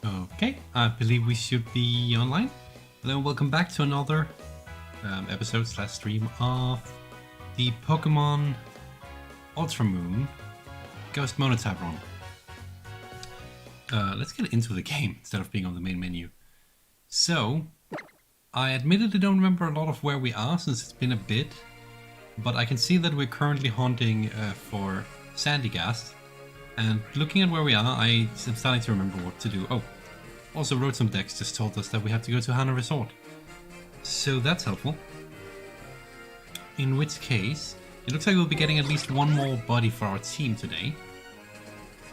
Okay, I believe we should be online. Hello, welcome back to another episode / stream of the Pokemon Ultra Moon Ghost Monotype run. Let's get into the game instead of being on the main menu. So, I admittedly don't remember a lot of where we are since it's been a bit, but I can see that we're currently hunting for Sandygast. And looking at where we are, I am starting to remember what to do. Oh, also Road Some Decks just told us that we have to go to Hana Resort. So that's helpful. In which case, it looks like we'll be getting at least one more buddy for our team today.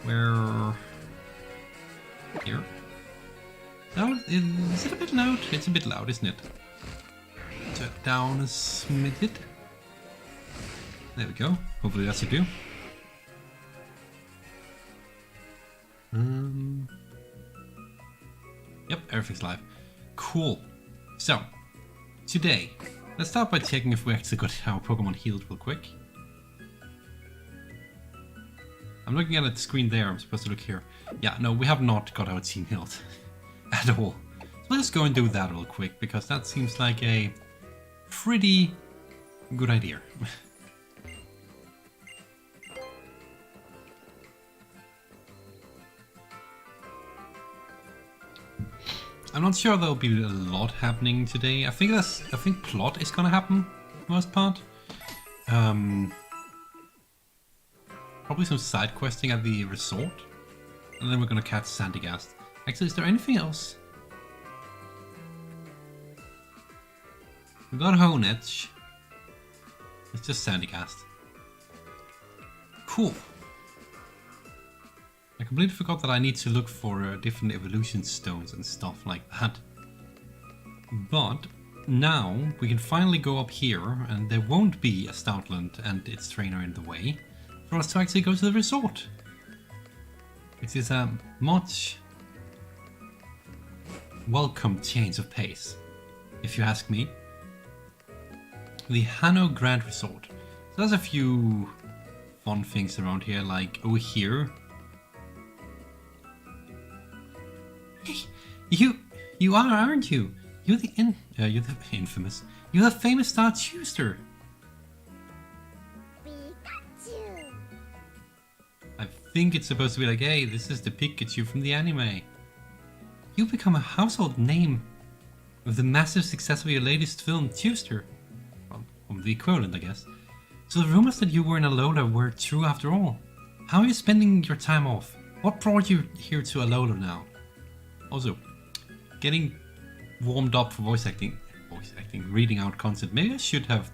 Where... here. No, is it a bit loud? It's a bit loud, isn't it? Turn down a smidget. There we go. Hopefully that should do. Yep, everything's live. Cool. So, today, let's start by checking if we actually got our Pokemon healed real quick. I'm looking at the screen there, I'm supposed to look here. Yeah, no, we have not got our team healed. At all. So let's go and do that real quick, because that seems like a pretty good idea. I'm not sure there'll be a lot happening today. I think plot is gonna happen for the most part. Probably some side questing at the resort. And then we're gonna catch Sandygast. Actually, is there anything else? We got Honedge. It's just Sandygast. Cool. I completely forgot that I need to look for different evolution stones and stuff like that. But now we can finally go up here and there won't be a Stoutland and its trainer in the way for us to actually go to the resort. It is a much welcome change of pace, if you ask me. The Hano Grand Resort. So there's a few fun things around here, like over here. You are, aren't you? You're the infamous. You're the famous Star Tuester. Pikachu. I think it's supposed to be like, hey, this is the Pikachu from the anime. You've become a household name with the massive success of your latest film, Tuester. Well, the equivalent, I guess. So the rumors that you were in Alola were true after all. How are you spending your time off? What brought you here to Alola now? Also, getting warmed up for voice acting, reading out content. Maybe I should have,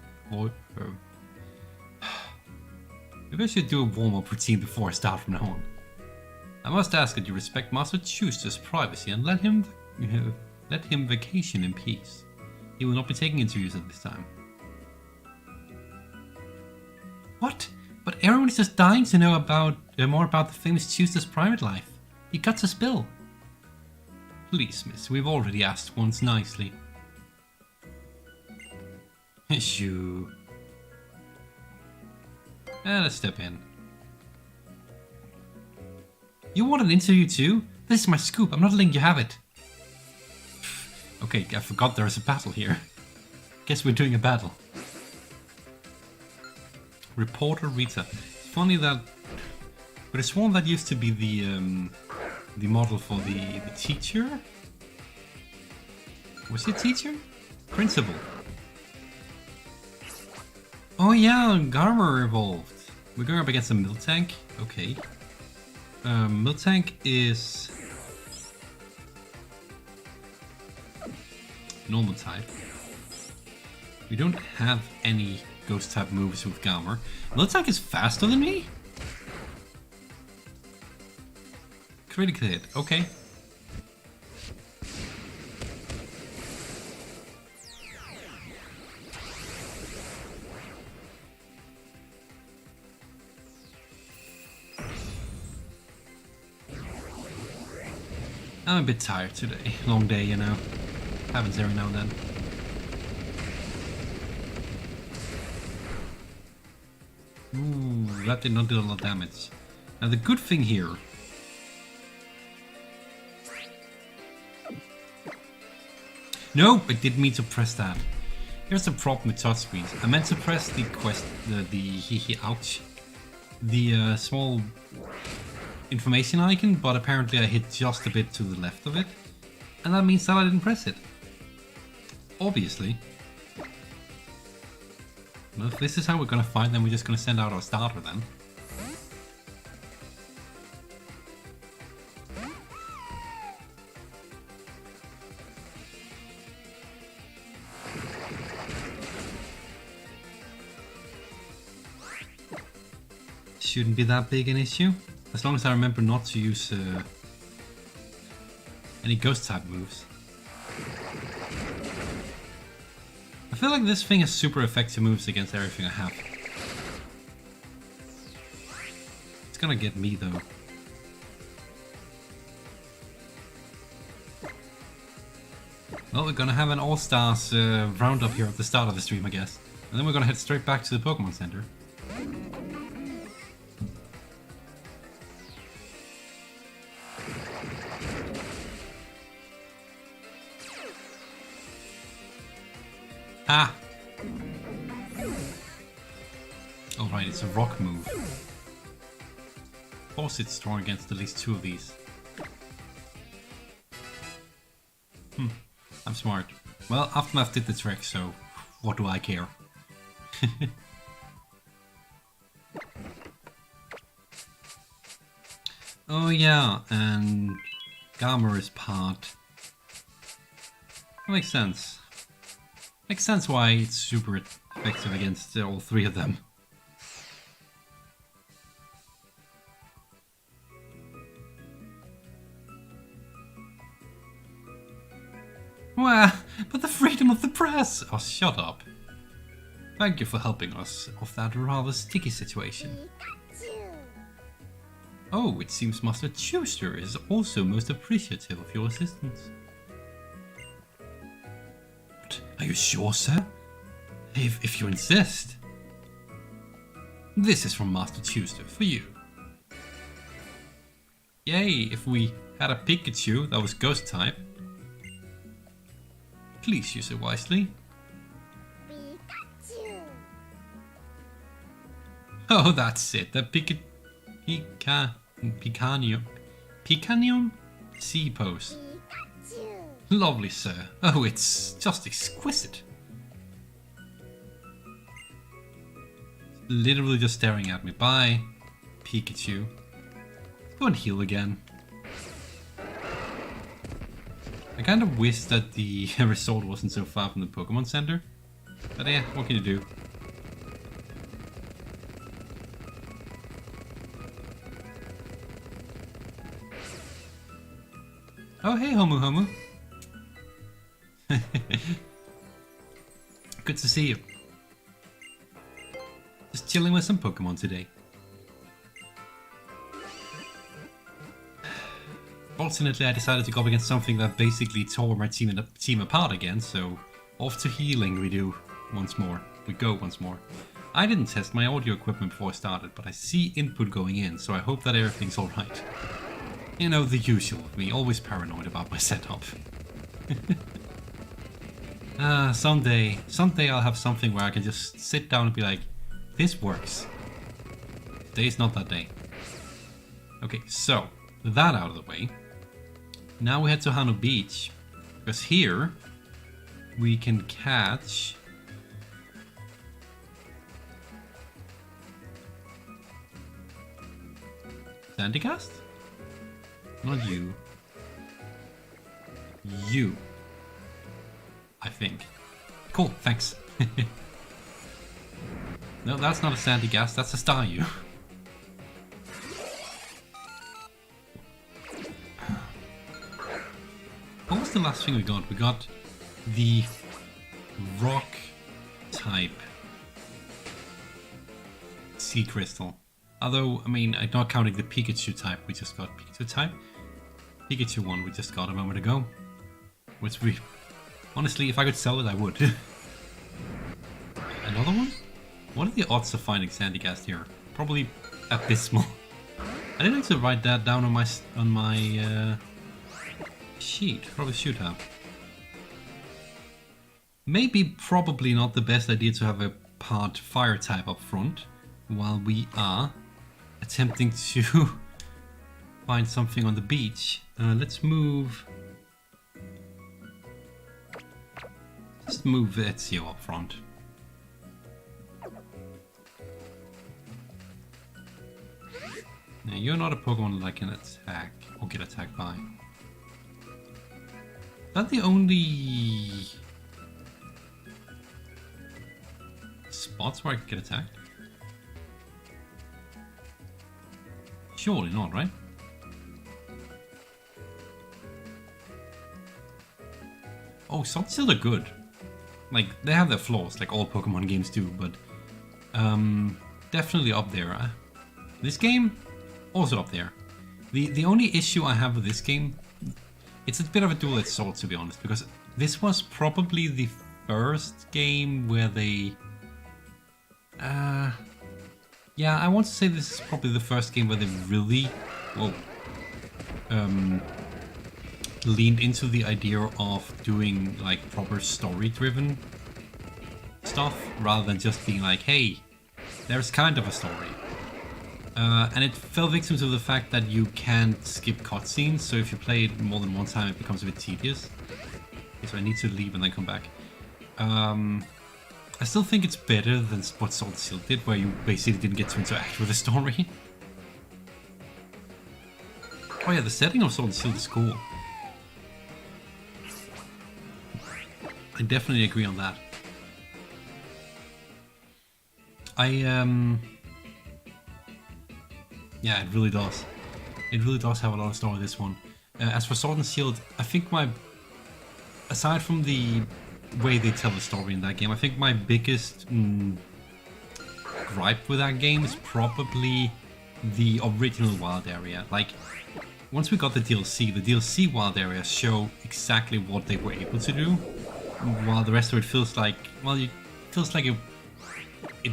maybe I should do a warm-up routine before I start from now on. I must ask that you respect Master Tuester's privacy and let him vacation in peace. He will not be taking interviews at this time. What? But everyone is just dying to know about more about the famous Tuester's private life. He cuts a spill. Please, miss, we've already asked once nicely. Shoo. Let's step in. You want an interview too? This is my scoop, I'm not letting you have it. Okay, I forgot there's a battle here. Guess we're doing a battle. Reporter Rita. It's funny that... but it's one that used to be the model for the teacher? Was he a teacher? Principal. Oh yeah, Garmer evolved. We're going up against a Miltank. Okay. Miltank is... normal type. We don't have any ghost type moves with Garmer. Miltank is faster than me? Critical hit, okay. I'm a bit tired today. Long day, you know. Happens every now and then. Ooh, that did not do a lot of damage. Now the good thing here No, I didn't mean to press that. Here's the problem with touchscreens. I meant to press the ouch, the small information icon, but apparently I hit just a bit to the left of it, and that means that I didn't press it. Obviously. Well, if this is how we're gonna fight, then we're just gonna send out our starter then. Shouldn't be that big an issue, as long as I remember not to use any ghost type moves. I feel like this thing has super effective moves against everything I have. It's gonna get me though. Well, we're gonna have an all-stars roundup here at the start of the stream, I guess. And then we're gonna head straight back to the Pokemon Center. Ah! Alright, it's a rock move. Of course it's strong against at least 2 of these. I'm smart. Well, Aftermath did the trick, so what do I care? Oh yeah, and Gamma is part. That makes sense. Makes sense why it's super effective against all 3 of them. Well, but the freedom of the press! Oh, shut up. Thank you for helping us off that rather sticky situation. Oh, it seems Master Chooster is also most appreciative of your assistance. Are you sure, sir? If you insist. This is from Master Chooster for you. Yay, if we had a Pikachu that was ghost type. Please use it wisely. Pikachu. Oh, that's it. The Picanium sea pose. Lovely, sir. Oh, it's just exquisite. Literally just staring at me. Bye, Pikachu. Go and heal again. I kind of wish that the resort wasn't so far from the Pokemon Center. But yeah, what can you do? Oh, hey, Homu Homu. Good to see you. Just chilling with some Pokemon today. Fortunately, I decided to go up against something that basically tore my team apart again, so off to healing we do once more. We go once more. I didn't test my audio equipment before I started, but I see input going in, so I hope that everything's alright. You know, the usual of me, always paranoid about my setup. Someday I'll have something where I can just sit down and be like, this works. Today's not that day. Okay, so, with that out of the way, now we head to Hano Beach, because here we can catch Sandygast? Not you. You. I think. Cool, thanks. No, that's not a Sandygast, that's a Staryu. What was the last thing we got? We got the rock type sea crystal. Although, I mean, I'm not counting the Pikachu type we just got. Pikachu type? Pikachu one we just got a moment ago. Which we... Honestly, if I could sell it, I would. Another one? What are the odds of finding Sandygast here? Probably abysmal. I didn't actually write that down on my sheet. Probably should have. maybe probably not the best idea to have a part fire type up front while we are attempting to find something on the beach. Let's move... Let's move Ezio up front. Now, you're not a Pokemon that I can attack or get attacked by. Is that the only spots where I can get attacked? Surely not, right? Oh, Sword and Shield are good. Like, they have their flaws, like all Pokemon games do, but definitely up there. This game, also up there. The only issue I have with this game, it's a bit of a dual-edged sword, to be honest, because this was probably the first game where they... yeah, I want to say this is probably the first game where they really... Whoa. Leaned into the idea of doing like proper story-driven stuff rather than just being like, hey, there's kind of a story. And it fell victim to the fact that you can't skip cutscenes, so if you play it more than one time it becomes a bit tedious. Okay, so I need to leave and then come back. I still think it's better than what Sword and Shield did, where you basically didn't get to interact with the story. Oh yeah, the setting of Sword and Shield is cool. I definitely agree on that. Yeah, it really does. It really does have a lot of story, this one. As for Sword and Shield, I think aside from the way they tell the story in that game, I think my biggest gripe with that game is probably the original wild area. Like, once we got the DLC wild areas show exactly what they were able to do, while the rest of it feels like, well, it feels like it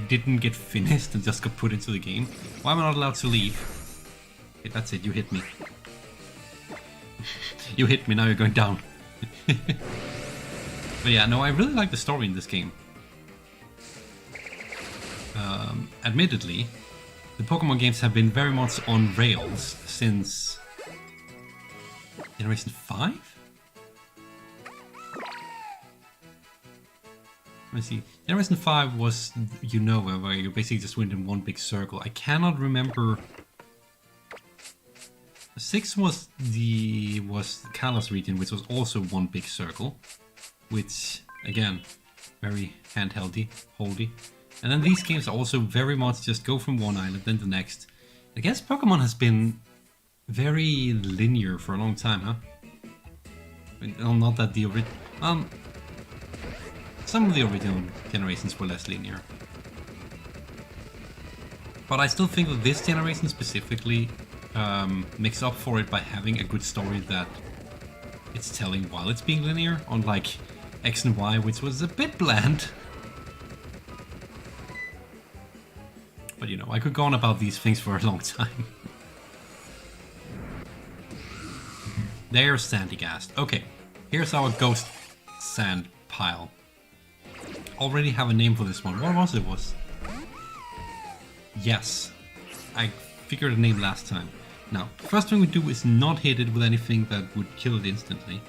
didn't get finished and just got put into the game. Why am I not allowed to leave? Okay, that's it, you hit me. You hit me, now you're going down. But yeah, no, I really like the story in this game. Admittedly, the Pokemon games have been very much on rails since Generation 5? Let me see. Generation 5 was, where you basically just went in one big circle. I cannot remember. 6 was the Kalos region, which was also one big circle, which again, very handheldy, holdy. And then these games are also very much just go from one island then the next. I guess Pokemon has been very linear for a long time, huh? Well, not that the original. Some of the original generations were less linear. But I still think that this generation specifically makes up for it by having a good story that it's telling while it's being linear, unlike X and Y, which was a bit bland. But I could go on about these things for a long time. There's Sandygast. Okay, here's our ghost sand pile. Already have a name for this one. What was it? Yes, I figured a name last time. Now, first thing we do is not hit it with anything that would kill it instantly.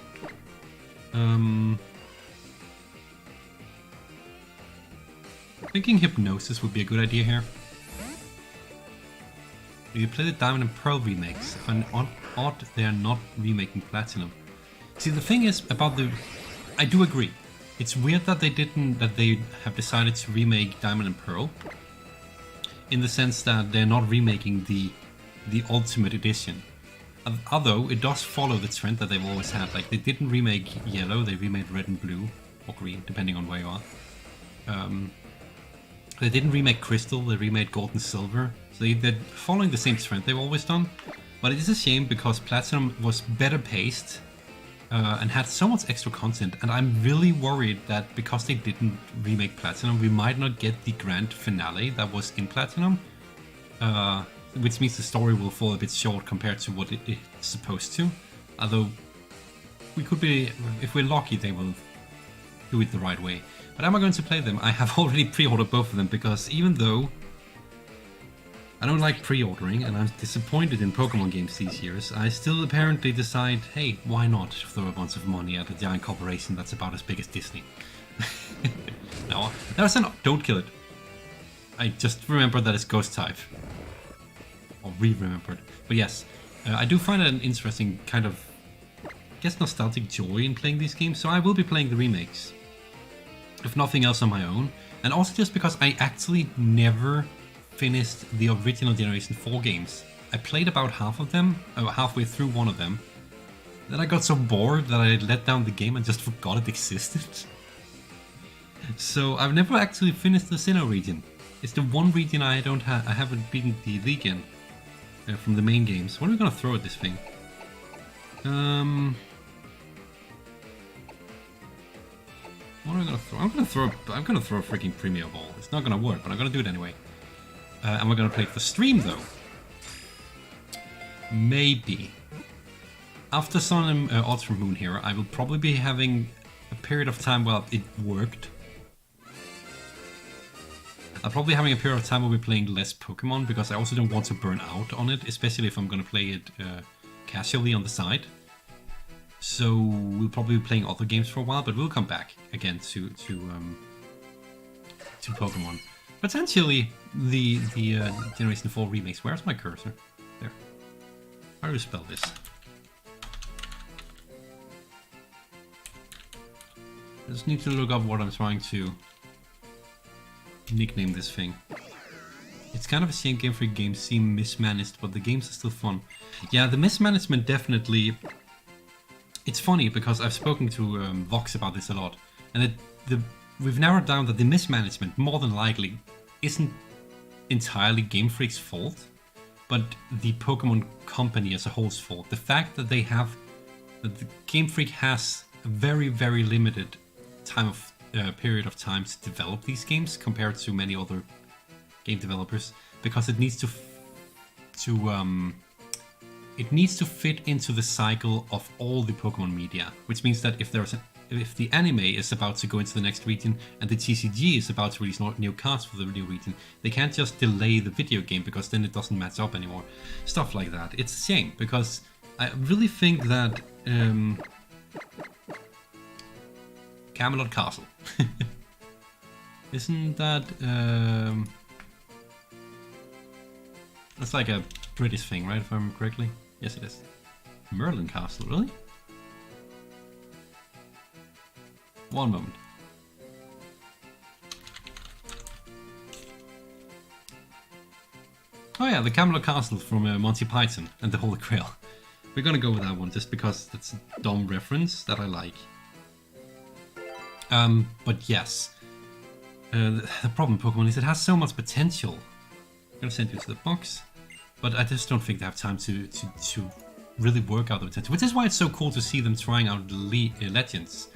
Thinking Hypnosis would be a good idea here. You play the Diamond and Pearl remakes. I find it odd they are not remaking Platinum. See, the thing is about I do agree. It's weird that they have decided to remake Diamond and Pearl, in the sense that they're not remaking the Ultimate Edition. Although it does follow the trend that they've always had. Like, they didn't remake Yellow, they remade Red and Blue, or Green, depending on where you are. They didn't remake Crystal, they remade Gold and Silver. So they're following the same trend they've always done. But it is a shame because Platinum was better paced and had so much extra content. And I'm really worried that because they didn't remake Platinum, we might not get the grand finale that was in Platinum. Which means the story will fall a bit short compared to what it's supposed to. Although, we could be, if we're lucky, they will do it the right way. But am I going to play them? I have already pre-ordered both of them because even though I don't like pre-ordering and I'm disappointed in Pokemon games these years, I still apparently decide, hey, why not throw a bunch of money at a giant corporation that's about as big as Disney? No, don't kill it. I just remembered that it's Ghost type. Or re-remembered. But yes, I do find it an interesting kind of, I guess, nostalgic joy in playing these games, so I will be playing the remakes. If nothing else on my own. And also just because I actually never finished the original Generation 4 games. I played about half of them, halfway through one of them. Then I got so bored that I let down the game and just forgot it existed. So I've never actually finished the Sinnoh region. It's the one region I haven't beaten the League in from the main games. What are we gonna throw at this thing? What am I gonna throw? I'm gonna throw a freaking Premier Ball. It's not gonna work, but I'm gonna do it anyway. And we're gonna play it for stream though. Maybe. After Sun and Ultra Moon here, I will probably be having a period of time while it worked. I'll probably having a period of time where we're playing less Pokemon because I also don't want to burn out on it, especially if I'm gonna play it casually on the side. So we'll probably be playing other games for a while, but we'll come back again to Pokemon. Potentially the Generation 4 remakes. Where's my cursor? There. How do you spell this? I just need to look up what I'm trying to nickname this thing. It's kind of a shame Game Freak games seem mismanaged, but the games are still fun. Yeah, the mismanagement definitely... It's funny because I've spoken to Vox about this a lot, and we've narrowed down that the mismanagement, more than likely, isn't entirely Game Freak's fault, but the Pokemon company as a whole's fault. The fact that the Game Freak has a very, very limited period of time to develop these games compared to many other game developers, because it needs to fit into the cycle of all the Pokemon media, which means that if the anime is about to go into the next region and the TCG is about to release new cards for the new region, they can't just delay the video game because then it doesn't match up anymore. Stuff like that. It's a shame because I really think that Camelot Castle isn't that that's like a British thing, right? If I remember correctly. Yes, it is. Merlin Castle, really? One moment. Oh yeah, the Camelot Castle from Monty Python and the Holy Grail. We're gonna go with that one just because that's a dumb reference that I like. But yes, the problem with Pokemon is it has so much potential. I'm gonna send you to the box, but I just don't think they have time to really work out the potential, which is why it's so cool to see them trying out Legends.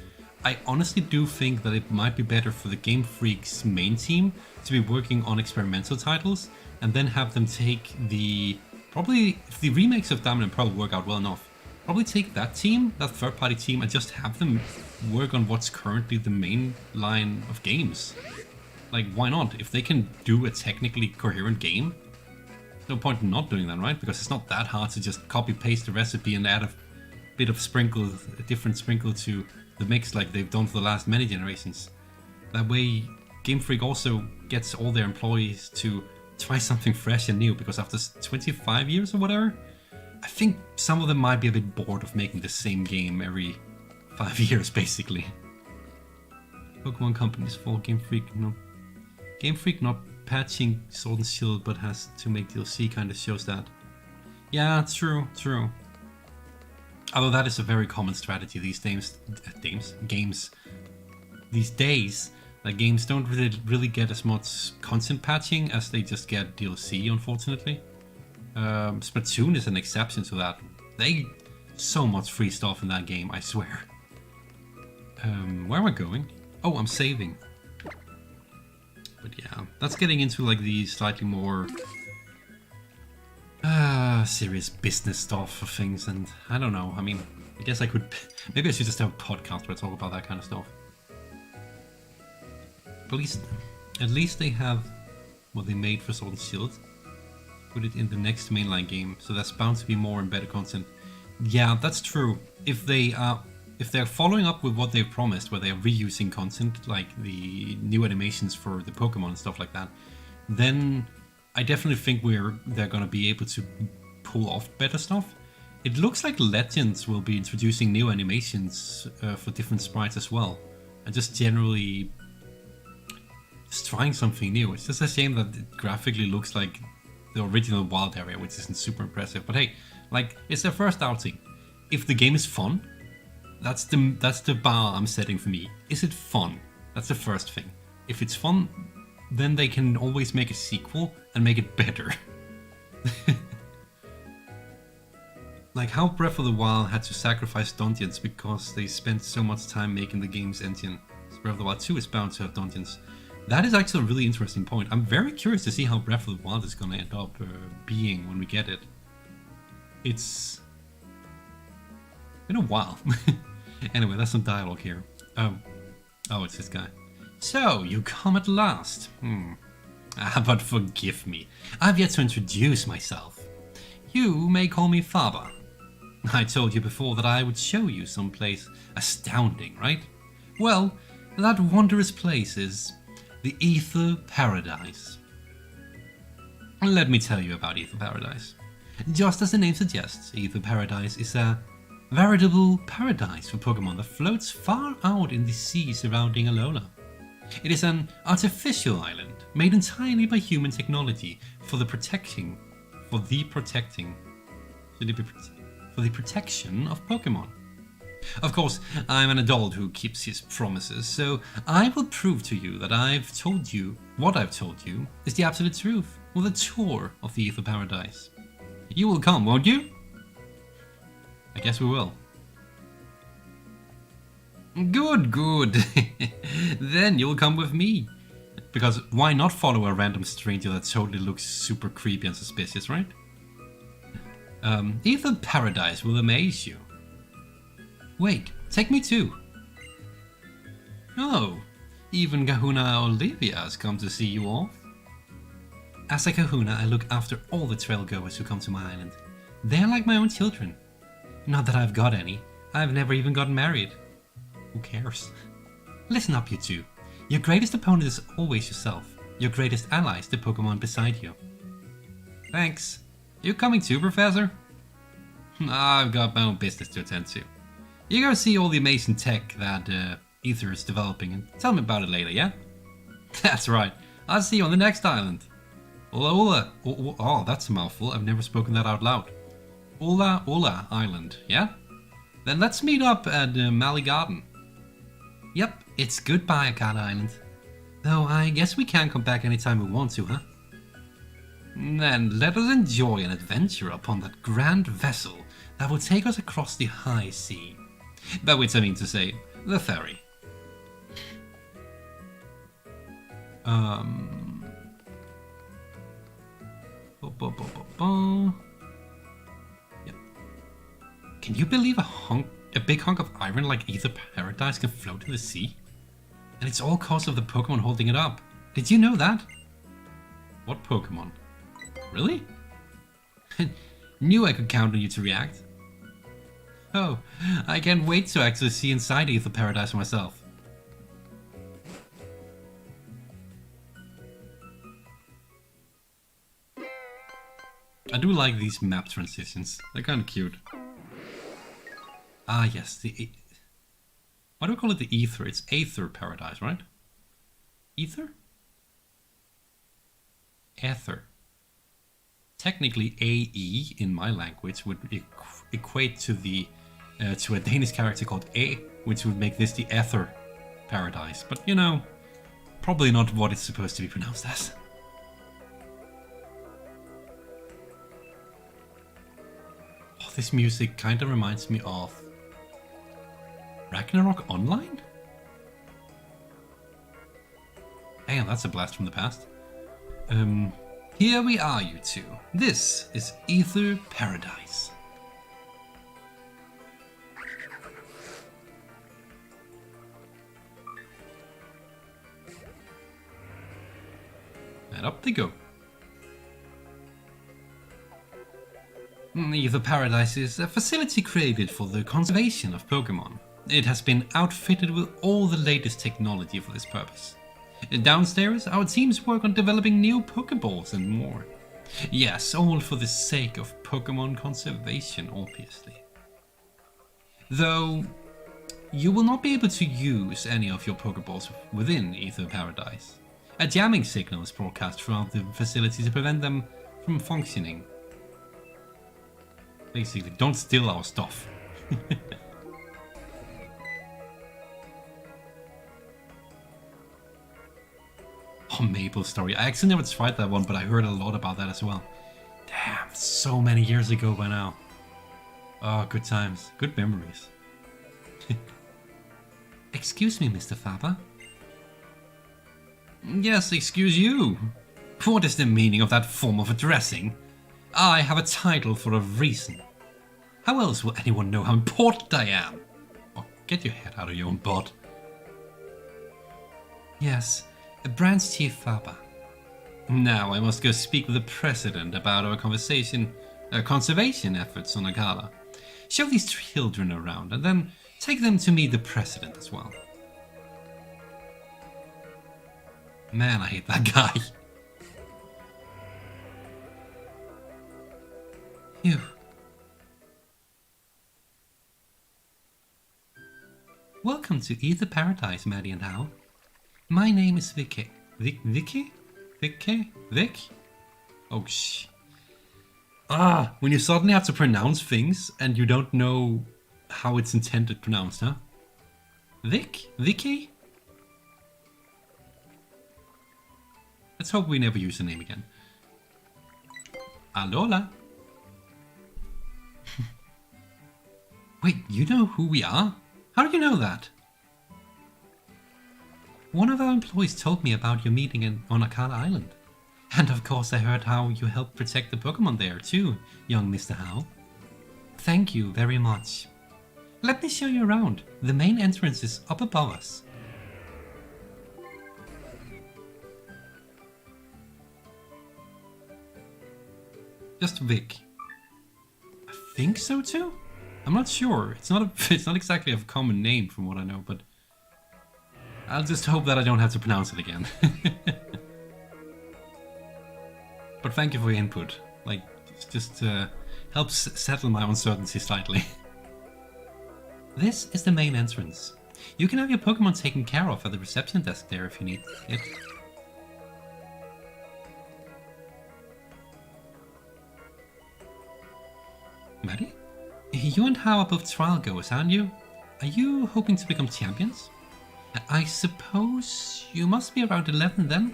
I honestly do think that it might be better for the Game Freak's main team to be working on experimental titles and then have them take probably, if the remakes of Diamond and Pearl work out well enough, probably take that team, that third-party team, and just have them work on what's currently the main line of games. Like, why not? If they can do a technically coherent game, there's no point in not doing that, right? Because it's not that hard to just copy-paste the recipe and add a bit of a different sprinkle to the mix like they've done for the last many generations. That way, Game Freak also gets all their employees to try something fresh and new, because after 25 years or whatever, I think some of them might be a bit bored of making the same game every 5 years, basically. Pokemon companies for Game Freak not patching Sword and Shield, but has to make DLC kind of shows that. Yeah, true. Although that is a very common strategy these games these days. Like, games don't really get as much content patching as they just get DLC, unfortunately. Splatoon is an exception to that. They so much free stuff in that game, I swear. Where am I going? Oh, I'm saving. But yeah, that's getting into like the slightly more serious business stuff of things, and I don't know. I mean, I guess maybe I should just have a podcast where I talk about that kind of stuff. At least they have what they made for Sword and Shield. Put it in the next mainline game, so there's bound to be more and better content. Yeah, that's true. If they're following up with what they've promised, where they're reusing content like the new animations for the Pokemon and stuff like that, then I definitely think they're gonna be able to pull off better stuff. It looks like Legends will be introducing new animations for different sprites as well, and just generally just trying something new. It's just a shame that it graphically looks like the original Wild area, which isn't super impressive. But hey, like, it's their first outing. If the game is fun, that's the bar I'm setting for me. Is it fun? That's the first thing. If it's fun, then they can always make a sequel and make it better. Like how Breath of the Wild had to sacrifice dungeons because they spent so much time making the game's engine. So Breath of the Wild 2 is bound to have dungeons. That is actually a really interesting point. I'm very curious to see how Breath of the Wild is going to end up being when we get it. It's been a while. Anyway, that's some dialogue here. Oh, it's this guy. So, you come at last. But forgive me. I've yet to introduce myself. You may call me Faber. I told you before that I would show you someplace astounding, right? Well, that wondrous place is the Aether Paradise. Let me tell you about Aether Paradise. Just as the name suggests, Aether Paradise is a veritable paradise for Pokémon that floats far out in the sea surrounding Alola. It is an artificial island made entirely by human technology for the protection of Pokémon. Of course, I'm an adult who keeps his promises, so I will prove to you that what I've told you is the absolute truth with a tour of the Aether Paradise. You will come, won't you? I guess we will. Good. Then you'll come with me. Because why not follow a random stranger that totally looks super creepy and suspicious, right? Aether Paradise will amaze you. Wait, take me too. Oh, even Kahuna Olivia has come to see you off. As a Kahuna, I look after all the trailgoers who come to my island. They're like my own children. Not that I've got any. I've never even gotten married. Who cares? Listen up, you two. Your greatest opponent is always yourself. Your greatest ally is the Pokemon beside you. Thanks. You coming too, Professor? I've got my own business to attend to. You go see all the amazing tech that Aether is developing and tell me about it later, yeah? That's right. I'll see you on the next island. Ola. Oh, that's a mouthful. I've never spoken that out loud. Ola Island, yeah? Then let's meet up at Mali Garden. Yep, it's goodbye, Akata Island. Though I guess we can come back anytime we want to, huh? Then let us enjoy an adventure upon that grand vessel that will take us across the high sea. By which I mean to say, the ferry. Yep. Can you believe a big hunk of iron like Aether Paradise can float in the sea? And it's all cause of the Pokemon holding it up. Did you know that? What Pokemon? Really? Knew I could count on you to react. Oh, I can't wait to actually see inside Aether Paradise for myself. I do like these map transitions. They're kind of cute. Ah, yes, why do I call it the Aether? It's Aether Paradise, right? Aether? Aether. Technically, AE in my language would equate to to a Danish character called A, which would make this the Aether Paradise. But you know, probably not what it's supposed to be pronounced as. Oh, this music kind of reminds me of Ragnarok Online? Damn, that's a blast from the past. Here we are, you two. This is Aether Paradise. up they go. Aether Paradise is a facility created for the conservation of Pokémon. It has been outfitted with all the latest technology for this purpose. Downstairs, our teams work on developing new Pokeballs and more. Yes, all for the sake of Pokémon conservation, obviously. Though, you will not be able to use any of your Pokeballs within Aether Paradise. A jamming signal is broadcast throughout the facility to prevent them from functioning. Basically, don't steal our stuff. Oh, Maple Story. I actually never tried that one, but I heard a lot about that as well. Damn, so many years ago by now. Oh, good times. Good memories. Excuse me, Mr. Faber. Yes, excuse you. What is the meaning of that form of addressing? I have a title for a reason. How else will anyone know how important I am? Oh, get your head out of your own butt. Yes, Branch Chief Faber. Now I must go speak with the President about our conservation efforts on Akala. Show these children around and then take them to meet the President as well. Man, I hate that guy. Phew. Welcome to Aether Paradise, Maddie and Hal. My name is Vicky. Vicky? Vic? Oh, when you suddenly have to pronounce things and you don't know how it's intended pronounced, huh? Vicky? Let's hope we never use the name again. Alola. Wait, you know who we are? How do you know that? One of our employees told me about your meeting on Akala Island. And of course I heard how you helped protect the Pokémon there too, young Mr. Howe. Thank you very much. Let me show you around. The main entrance is up above us. Just Vic. I think so too? I'm not sure. It's not exactly a common name from what I know, but I'll just hope that I don't have to pronounce it again. But thank you for your input. Like, just helps settle my uncertainty slightly. This is the main entrance. You can have your Pokemon taken care of at the reception desk there if you need it. Maddie? You and Hao are both trial goers, aren't you? Are you hoping to become champions? I suppose you must be around 11 then?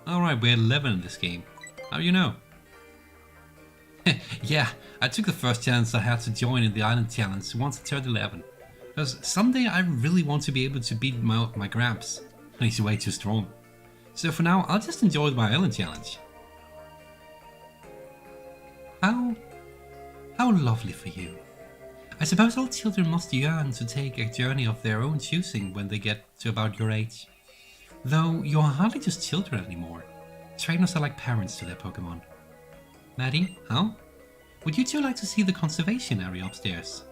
Alright, we're 11 in this game. How do you know? Yeah, I took the first chance I had to join in the Island Challenge once I turned 11. Because someday I really want to be able to beat my Gramps. He's way too strong. So for now, I'll just enjoy my Island Challenge. How lovely for you. I suppose all children must yearn to take a journey of their own choosing when they get to about your age. Though you are hardly just children anymore. Trainers are like parents to their Pokemon. Maddie, Hal? Would you two like to see the conservation area upstairs?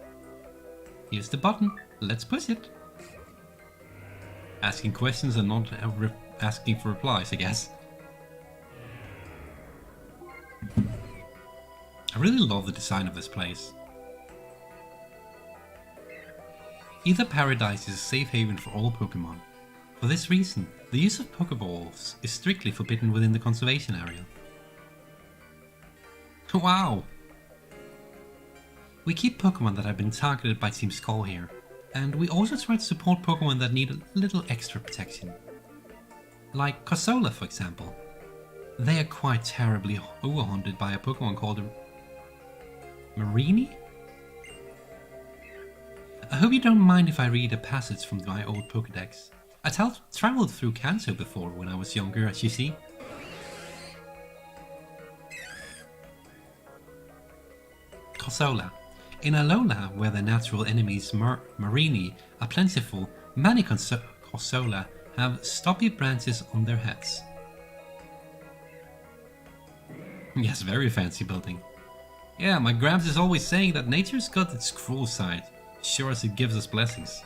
Here's the button. Let's push it. Asking questions and not asking for replies, I guess. I really love the design of this place. Aether Paradise is a safe haven for all Pokemon. For this reason, the use of Pokeballs is strictly forbidden within the conservation area. Wow! We keep Pokemon that have been targeted by Team Skull here, and we also try to support Pokemon that need a little extra protection. Like Corsola, for example. They are quite terribly overhunted by a Pokemon called Marini? I hope you don't mind if I read a passage from my old Pokédex. I travelled through Kanto before when I was younger, as you see. Corsola. In Alola, where the natural enemies Marini are plentiful, many Corsola have stoppy branches on their heads. Yes, very fancy building. Yeah, my Gramps is always saying that nature's got its cruel side, sure as it gives us blessings.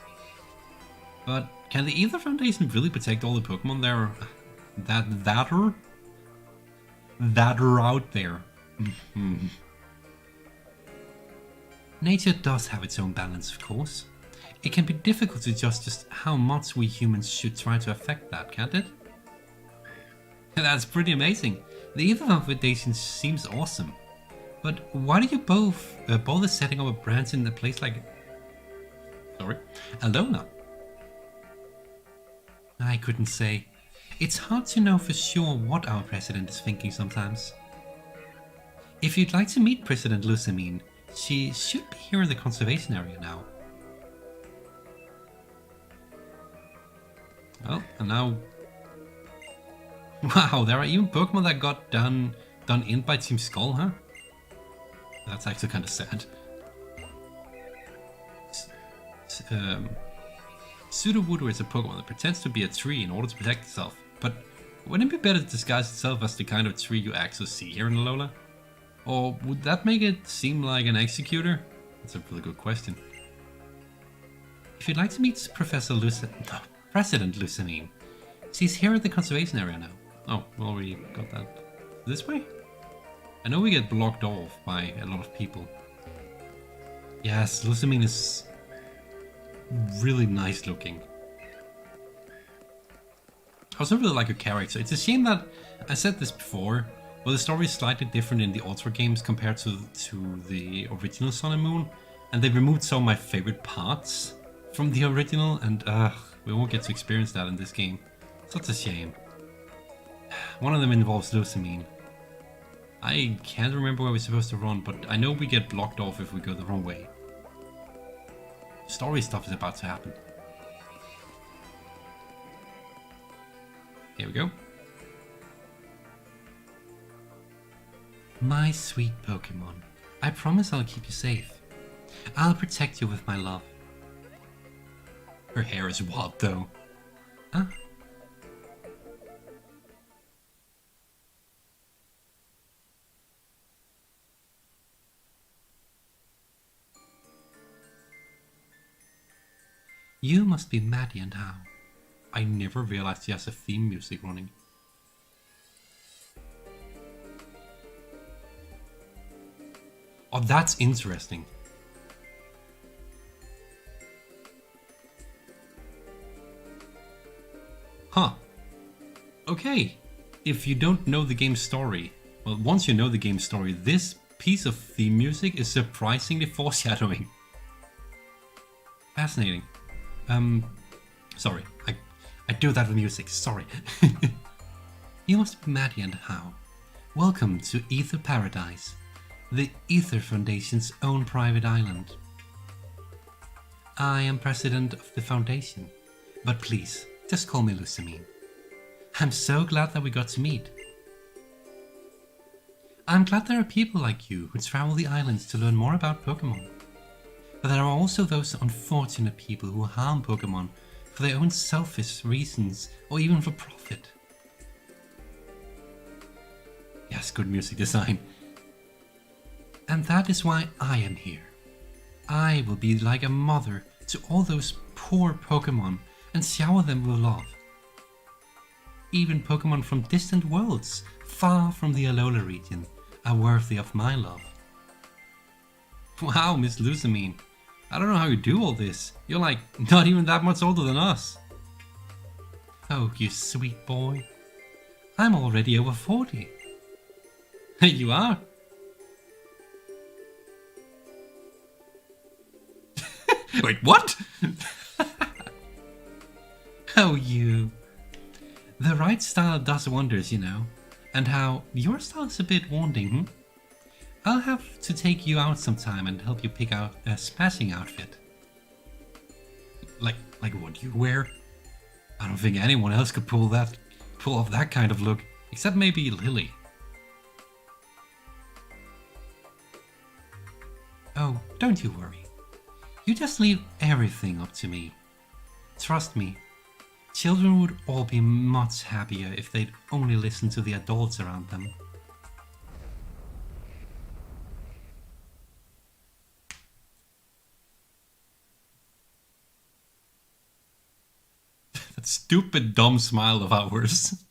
But can the Aether Foundation really protect all the Pokemon there that are out there? Nature does have its own balance, of course. It can be difficult to judge just how much we humans should try to affect that, can't it? That's pretty amazing. The Aether Foundation seems awesome. But why do you both bother setting up a branch in a place like... Alola? I couldn't say. It's hard to know for sure what our president is thinking sometimes. If you'd like to meet President Lusamine, she should be here in the conservation area now. Well, and now... Wow, there are even Pokemon that got done in by Team Skull, huh? That's actually kind of sad. Sudowoodo is a Pokemon that pretends to be a tree in order to protect itself, but wouldn't it be better to disguise itself as the kind of tree you actually see here in Alola? Or would that make it seem like an executor? That's a really good question. If you'd like to meet President Lusamine, she's here at the conservation area now. Oh, well, we got that. This way? I know we get blocked off by a lot of people. Yes, Lusamine is really nice looking. I also really like her character. It's a shame that, I said this before, but the story is slightly different in the Ultra games compared to the original Sun and Moon, and they removed some of my favorite parts from the original, and we won't get to experience that in this game. Such a shame. One of them involves Lusamine. I can't remember where we're supposed to run, but I know we get blocked off if we go the wrong way. Story stuff is about to happen. Here we go. My sweet Pokemon, I promise I'll keep you safe. I'll protect you with my love. Her hair is wild though. Huh? You must be Maddie and How. I never realized he has a theme music running. Oh, that's interesting. Huh. Okay. If you don't know the game's story, well, once you know the game's story, this piece of theme music is surprisingly foreshadowing. Fascinating. Sorry, I do that with music, sorry. You must be Maddie and How. Welcome to Aether Paradise, the Aether Foundation's own private island. I am president of the foundation, but please, just call me Lusamine. I'm so glad that we got to meet. I'm glad there are people like you who travel the islands to learn more about Pokémon. But there are also those unfortunate people who harm Pokémon for their own selfish reasons or even for profit. Yes, good music design. And that is why I am here. I will be like a mother to all those poor Pokémon and shower them with love. Even Pokémon from distant worlds, far from the Alola region, are worthy of my love. Wow, Miss Lusamine. I don't know how you do all this. You're like not even that much older than us. Oh, you sweet boy. I'm already over 40. You are? Wait, what? Oh, you. The right style does wonders, you know. And how your style's a bit wanting, I'll have to take you out sometime and help you pick out a smashing outfit. Like what you wear? I don't think anyone else could pull off that kind of look, except maybe Lily. Oh, don't you worry. You just leave everything up to me. Trust me, Children would all be much happier if they'd only listen to the adults around them. That stupid dumb smile of ours.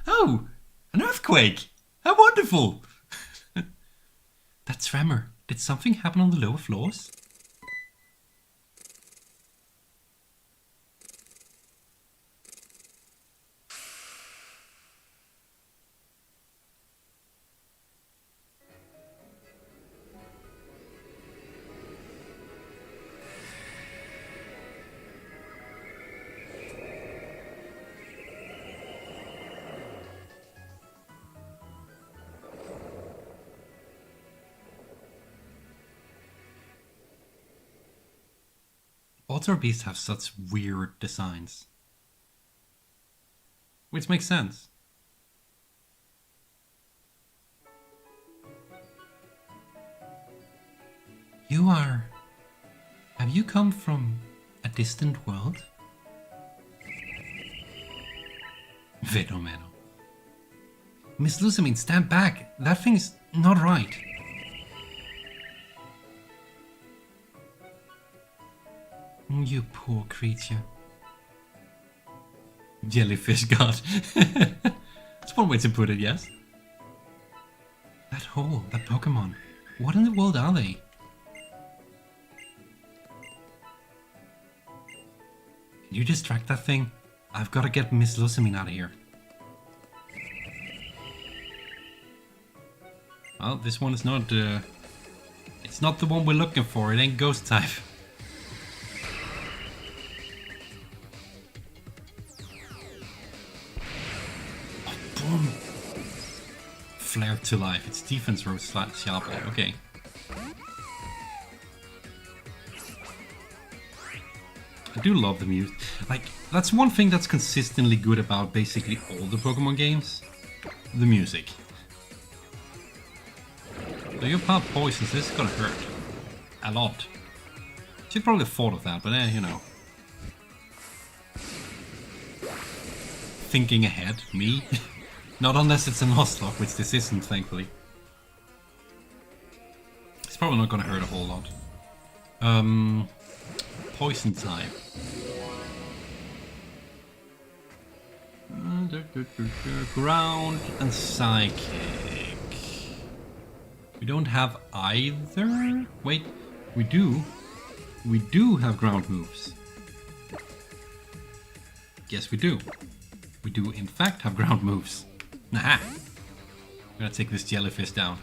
Oh, an earthquake! How wonderful! That tremor. Did something happen on the lower floors? Water beasts have such weird designs. Which makes sense. You are... Have you come from a distant world? Venomeno. Miss Lusamine, stand back! That thing's not right. You poor creature. Jellyfish god. That's one way to put it, yes? That hole, that Pokémon. What in the world are they? Can you distract that thing? I've got to get Miss Lusamine out of here. Well, this one is not, it's not the one we're looking for. It ain't ghost type. Boom! Flared to life. Its defense rose sharply. Okay. I do love the music. Like, that's one thing that's consistently good about basically all the Pokemon games. The music. So your pop poisons, this is gonna hurt. A lot. Should probably have thought of that, but you know. Thinking ahead, me? Not unless it's a Nuzlocke, which this isn't, thankfully. It's probably not gonna hurt a whole lot. Poison type. Ground and Psychic. We don't have either? Wait, we do. We do have ground moves. Yes, we do. We do in fact have ground moves. Nah. I'm gonna take this jellyfish down.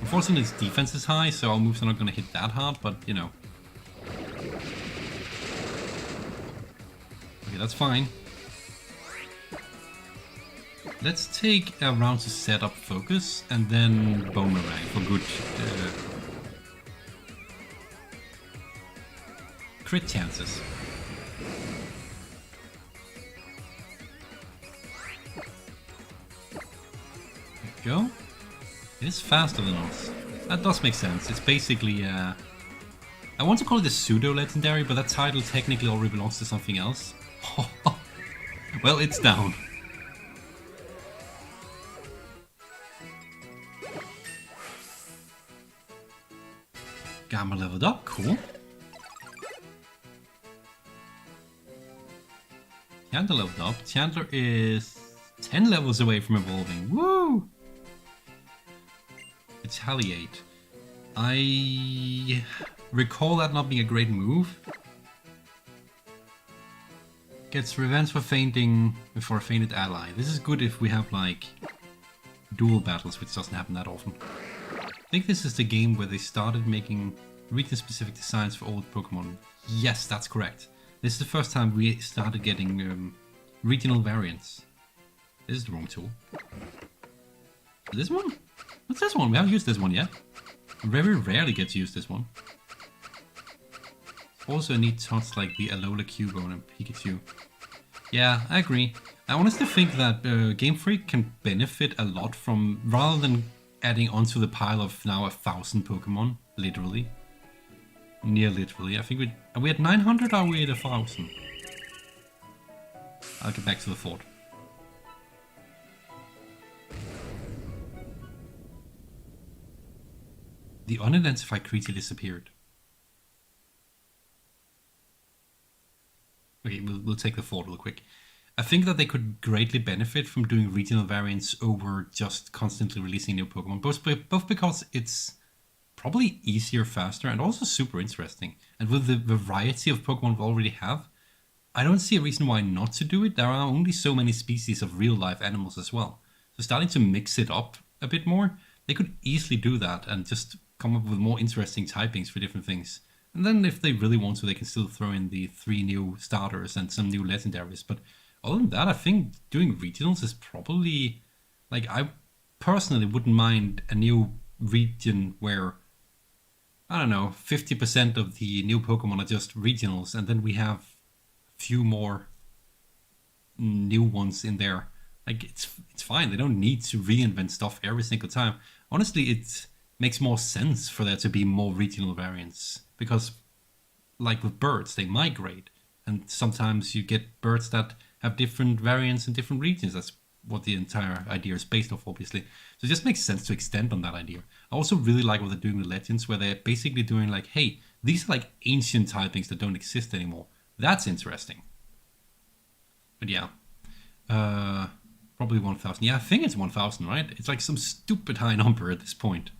Unfortunately, its defense is high, so our moves are not gonna hit that hard, but you know. Okay, that's fine. Let's take a round to set up focus, and then Boomerang for good crit chances. Go. It is faster than us. That does make sense. It's basically, I want to call it a pseudo-legendary, but that title technically already belongs to something else. Well, it's down. Gamma leveled up, cool. Chandler leveled up. Chandler is 10 levels away from evolving. Woo! Retaliate. I recall that not being a great move. Gets revenge for fainting before a fainted ally. This is good if we have like dual battles, which doesn't happen that often. I think this is the game where they started making region-specific designs for old Pokemon. Yes, that's correct. This is the first time we started getting regional variants. This is the wrong tool. This one? What's this one? We haven't used this one yet. Very rarely gets used this one. Also a neat touch like the Alola Cubone and Pikachu. Yeah, I agree. I honestly think that Game Freak can benefit a lot from, rather than adding onto the pile of now 1,000 Pokemon, literally. Near literally. I think are we at 900 or are we at 1,000? I'll get back to the fort. The unidentified creature disappeared. Okay, we'll take the fort real quick. I think that they could greatly benefit from doing regional variants over just constantly releasing new Pokemon, both because it's probably easier, faster, and also super interesting. And with the variety of Pokemon we already have, I don't see a reason why not to do it. There are only so many species of real-life animals as well. So starting to mix it up a bit more, they could easily do that and just come up with more interesting typings for different things. And then if they really want to, they can still throw in the 3 new starters and some new legendaries. But other than that, I think doing regionals is probably... Like, I personally wouldn't mind a new region where, I don't know, 50% of the new Pokemon are just regionals, and then we have a few more new ones in there. Like, it's fine. They don't need to reinvent stuff every single time. Honestly, it makes more sense for there to be more regional variants. Because, like with birds, they migrate. And sometimes you get birds that have different variants in different regions. That's what the entire idea is based off, obviously. So it just makes sense to extend on that idea. I also really like what they're doing with Legends, where they're basically doing like, hey, these are like ancient typings that don't exist anymore. That's interesting. But yeah. Probably 1,000. Yeah, I think it's 1,000, right? It's like some stupid high number at this point.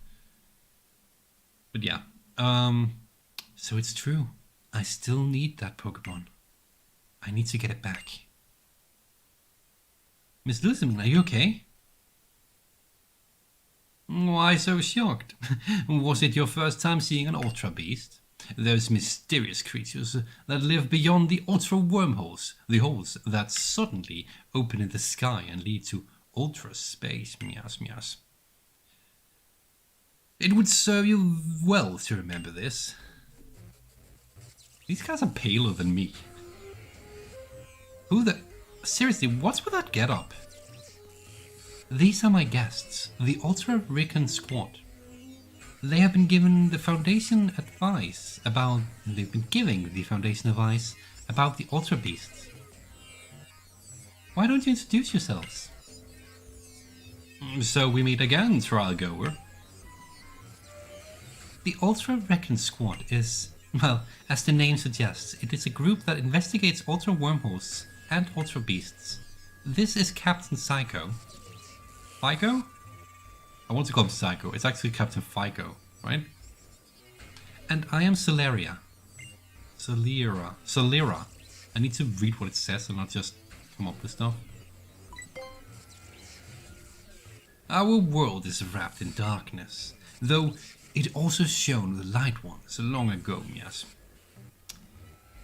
But yeah. So it's true. I still need that Pokemon. I need to get it back. Miss Lusamine, are you okay? Why so shocked? Was it your first time seeing an Ultra Beast? Those mysterious creatures that live beyond the Ultra Wormholes, the holes that suddenly open in the sky and lead to Ultra Space. Meows, meows. It would serve you well to remember this. These guys are paler than me. Who the... Seriously, what's with that getup? These are my guests, the Ultra Recon Squad. They have been given the Foundation advice about... They've been giving the Foundation advice about the Ultra Beasts. Why don't you introduce yourselves? So we meet again, trial goer. The Ultra Recon Squad is... Well, as the name suggests, it is a group that investigates Ultra Wormholes and Ultra Beasts. This is Captain Psycho. Fico? I want to call him Psycho. It's actually Captain Fico, right? And I am Celeria. Celera. I need to read what it says and not just come up with stuff. Our world is wrapped in darkness, though it also shone with light ones long ago, yes.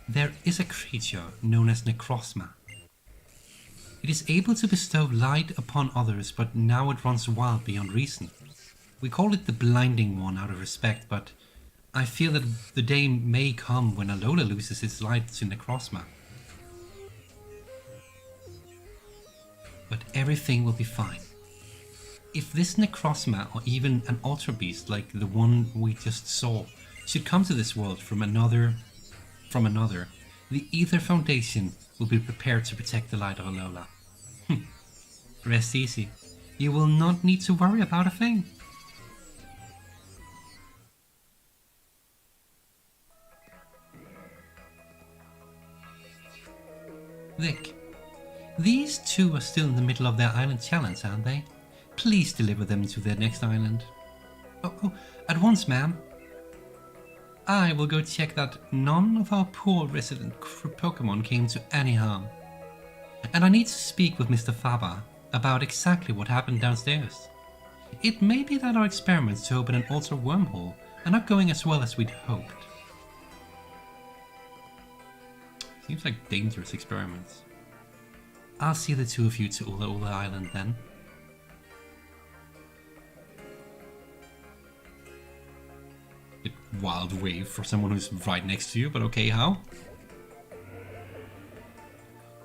There is a creature known as Necrozma. It is able to bestow light upon others, but now it runs wild beyond reason. We call it the Blinding One out of respect, but I feel that the day may come when Alola loses its light to Necrozma. But everything will be fine. If this Necrozma, or even an Ultra Beast like the one we just saw, should come to this world from another, the Aether Foundation will be prepared to protect the light of Alola. Rest easy. You will not need to worry about a thing. Vic, these two are still in the middle of their island challenge, aren't they? Please deliver them to their next island. Oh, at once, ma'am. I will go check that none of our poor resident Pokémon came to any harm. And I need to speak with Mr. Faber about exactly what happened downstairs. It may be that our experiments to open an Ultra Wormhole are not going as well as we'd hoped. Seems like dangerous experiments. I'll see the two of you to Ula Ula Island then. Bit wild wave for someone who's right next to you, but okay, how?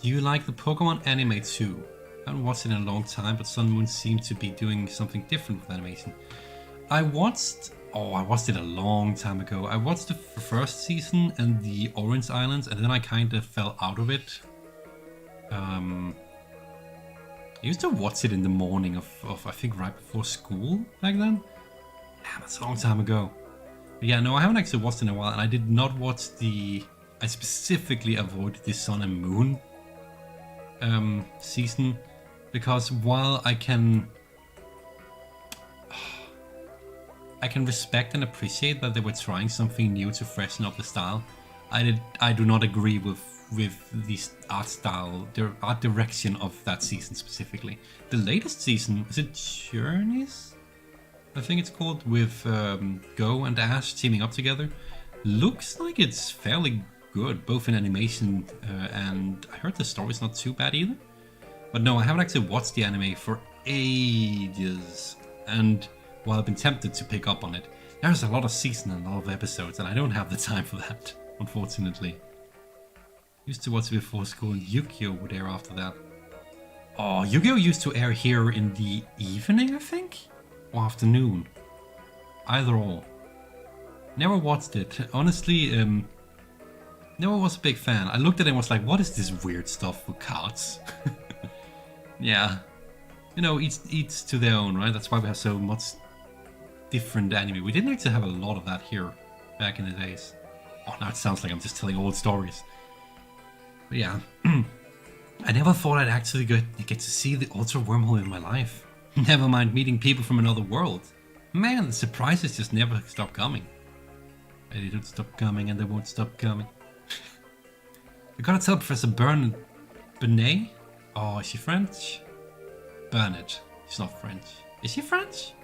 Do you like the Pokemon anime too? I haven't watched it in a long time, but Sun Moon seemed to be doing something different with animation. I watched it a long time ago. I watched the first season and the Orange Islands, and then I kind of fell out of it. I used to watch it in the morning of I think right before school back then. Damn, that's a long time ago. But yeah, no, I haven't actually watched it in a while, and I did not watch the... I specifically avoided the Sun and Moon season, because while I can respect and appreciate that they were trying something new to freshen up the style, I do not agree with the art style, the art direction of that season specifically. The latest season, is it Journeys? I think it's called, with Go and Ash teaming up together. Looks like it's fairly good, both in animation and I heard the story's not too bad either. But no, I haven't actually watched the anime for ages, and while I've been tempted to pick up on it, there's a lot of season and a lot of episodes, and I don't have the time for that, unfortunately. Used to watch it before school, and Yu-Gi-Oh would air after that. Oh, Yu-Gi-Oh used to air here in the evening, I think? Or afternoon. Either or. Never watched it. Honestly, never was a big fan. I looked at it and was like, what is this weird stuff with cards? Yeah. You know, each to their own, right? That's why we have so much different anime. We didn't actually have a lot of that here back in the days. Oh, now it sounds like I'm just telling old stories. But yeah. I never thought I'd actually get to see the Ultra Wormhole in my life. Never mind meeting people from another world. Man, the surprises just never stop coming. They don't stop coming and they won't stop coming. I gotta tell Professor Bernay? Oh, is she French? Bernard. She's not French. Is she French?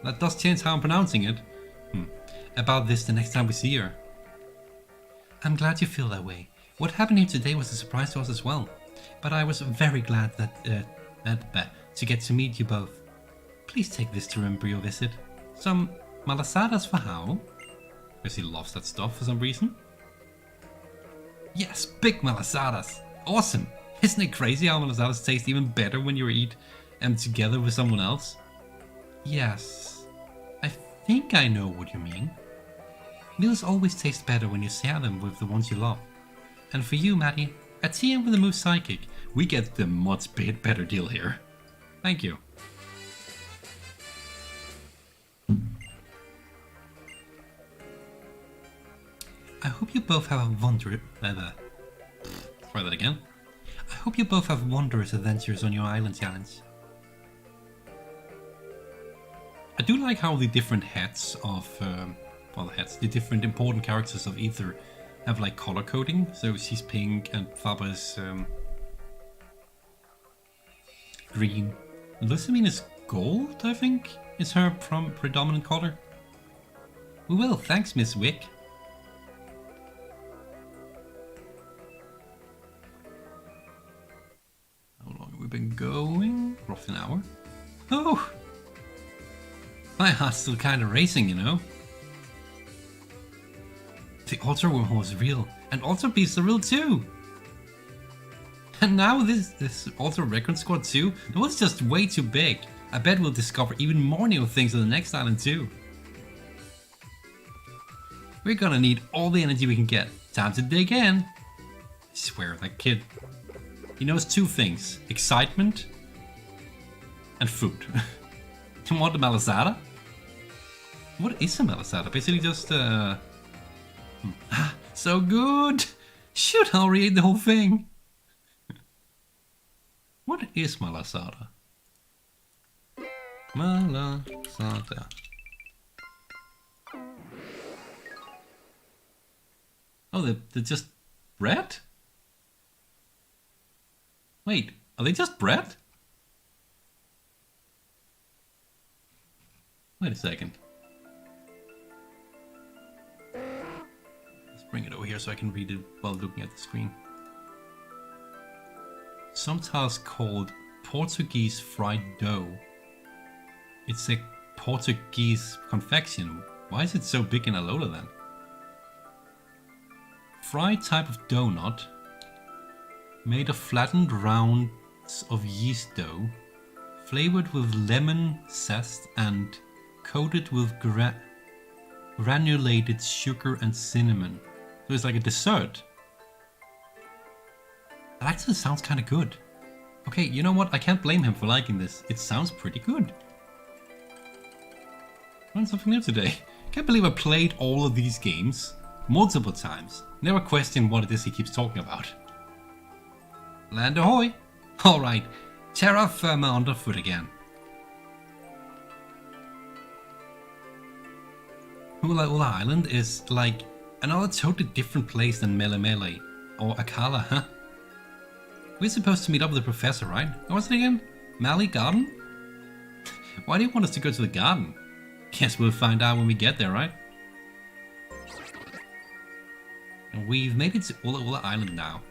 That does change how I'm pronouncing it. About this the next time we see her. I'm glad you feel that way. What happened here today was a surprise to us as well. But I was very glad to get to meet you both. Please take this to remember your visit. Some malasadas for how? Because he loves that stuff for some reason. Yes, big malasadas. Awesome. Isn't it crazy how malasadas taste even better when you eat them together with someone else? Yes, I think I know what you mean. Meals always taste better when you share them with the ones you love. And for you, Maddie, a TM with a Moose Psychic, we get the much better deal here. Thank you. I hope you both have a wondrous... Try that again. I hope you both have wondrous adventures on your island challenge. I do like how the different heads of... the different important characters of Aether have like color coding. So she's pink and Faba's green. Lucamine is gold, I think, is her predominant color. We will, thanks Miss Wick. How long have we been going? Roughly an hour. Oh! My heart's still kinda racing, you know. The Ultra Wormhole is real, and Ultra Beasts are real too! And now this Ultra Record Squad too? The world's just way too big. I bet we'll discover even more new things on the next island too. We're gonna need all the energy we can get. Time to dig in! I swear, that kid. He knows two things. Excitement and food. You want a malasada? What is a malasada? Basically just so good! Should I already ate the whole thing? What is malasada? Malasada. Oh, they're just bread? Wait, are they just bread? Wait a second. Let's bring it over here so I can read it while looking at the screen. Sometimes called Portuguese fried dough. It's a Portuguese confection. Why is it so big in Alola then? Fried type of donut made of flattened rounds of yeast dough, flavored with lemon zest and coated with granulated sugar and cinnamon. So it's like a dessert. That actually sounds kind of good. Okay, you know what? I can't blame him for liking this. It sounds pretty good. Learned something new today. Can't believe I played all of these games multiple times. Never question what it is he keeps talking about. Land ahoy! Alright, terra firma underfoot again. Ula Ula Island is like another totally different place than Mele Mele or Akala, huh? We're supposed to meet up with the professor, right? What was it again? Mali Garden? Why do you want us to go to the garden? Guess we'll find out when we get there, right? And we've made it to Ula Ula Island now.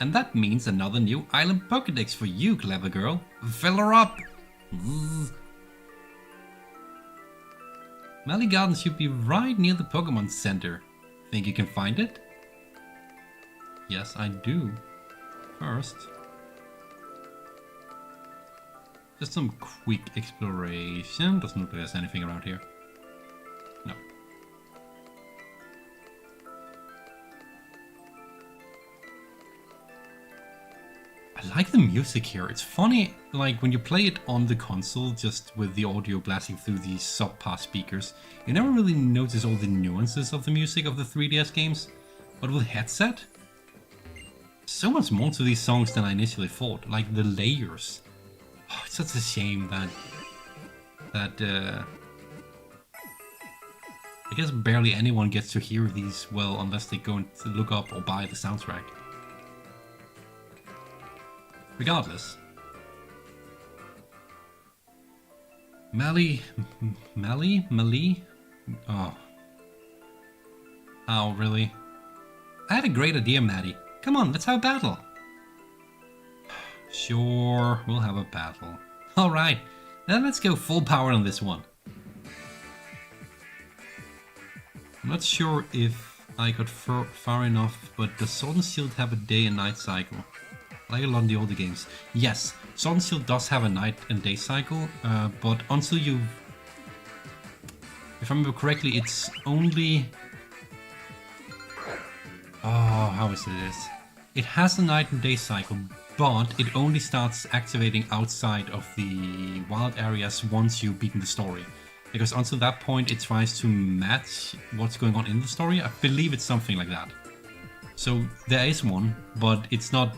And that means another new island Pokédex for you, clever girl. Fill her up! Mali Garden should be right near the Pokémon Center. Think you can find it? Yes, I do. First, just some quick exploration. Doesn't look like there's anything around here. No. I like the music here. It's funny, like when you play it on the console, just with the audio blasting through these subpar speakers, you never really notice all the nuances of the music of the 3DS games. But with headset, so much more to these songs than I initially thought. Like the layers. Oh, it's such a shame that I guess barely anyone gets to hear these well unless they go and look up or buy the soundtrack. Regardless, Mali? Oh, really? I had a great idea, Maddie. Come on, let's have a battle. Sure, we'll have a battle. Alright, then let's go full power on this one. I'm not sure if I got far enough, but does Sword and Shield have a day and night cycle? Like a lot of the older games. Yes, Sword and Shield does have a night and day cycle, but until you... If I remember correctly, it's only... Oh, how is it this? It has a night and day cycle, but it only starts activating outside of the wild areas once you've beaten the story. Because until that point it tries to match what's going on in the story. I believe it's something like that. So there is one, but it's not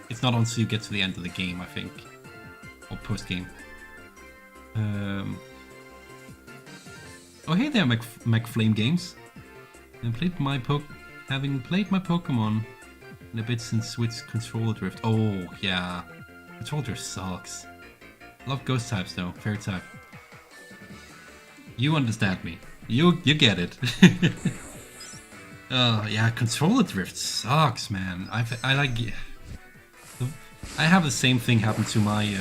until you get to the end of the game, I think. Or post-game. Oh hey there, McFlame Games. Having played my Pokemon in a bit since Switch Controller Drift. Oh, yeah. Controller Drift sucks. Love ghost types though, fairy type. You understand me. You get it. Yeah, Controller Drift sucks, man. I have the same thing happen to my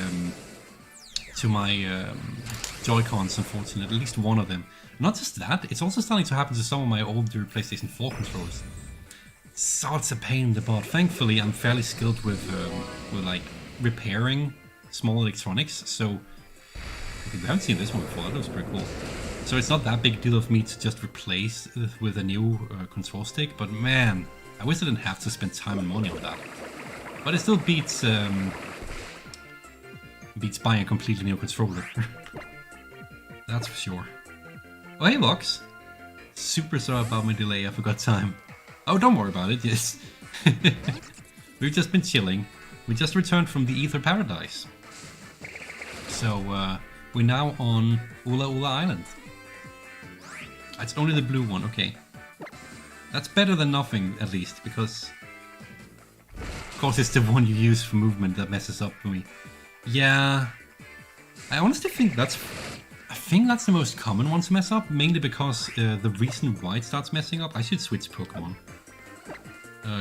Joy-Cons, unfortunately, at least one of them. Not just that, it's also starting to happen to some of my older PlayStation 4 controllers. Such a pain in the butt. Thankfully, I'm fairly skilled with like repairing small electronics, so we haven't seen this one before. That looks pretty cool. So it's not that big a deal of me to just replace with a new control stick, but man, I wish I didn't have to spend time and money on that. But it still beats buying a completely new controller. That's for sure. Oh hey Vox! Super sorry about my delay, I forgot time. Oh, don't worry about it, yes. We've just been chilling. We just returned from the Aether Paradise. So, we're now on Ula Ula Island. It's only the blue one, okay. That's better than nothing, at least, because... Of course it's the one you use for movement that messes up for me. Yeah... I honestly think that's... I think that's the most common one to mess up, mainly because the reason why it starts messing up... I should switch Pokemon.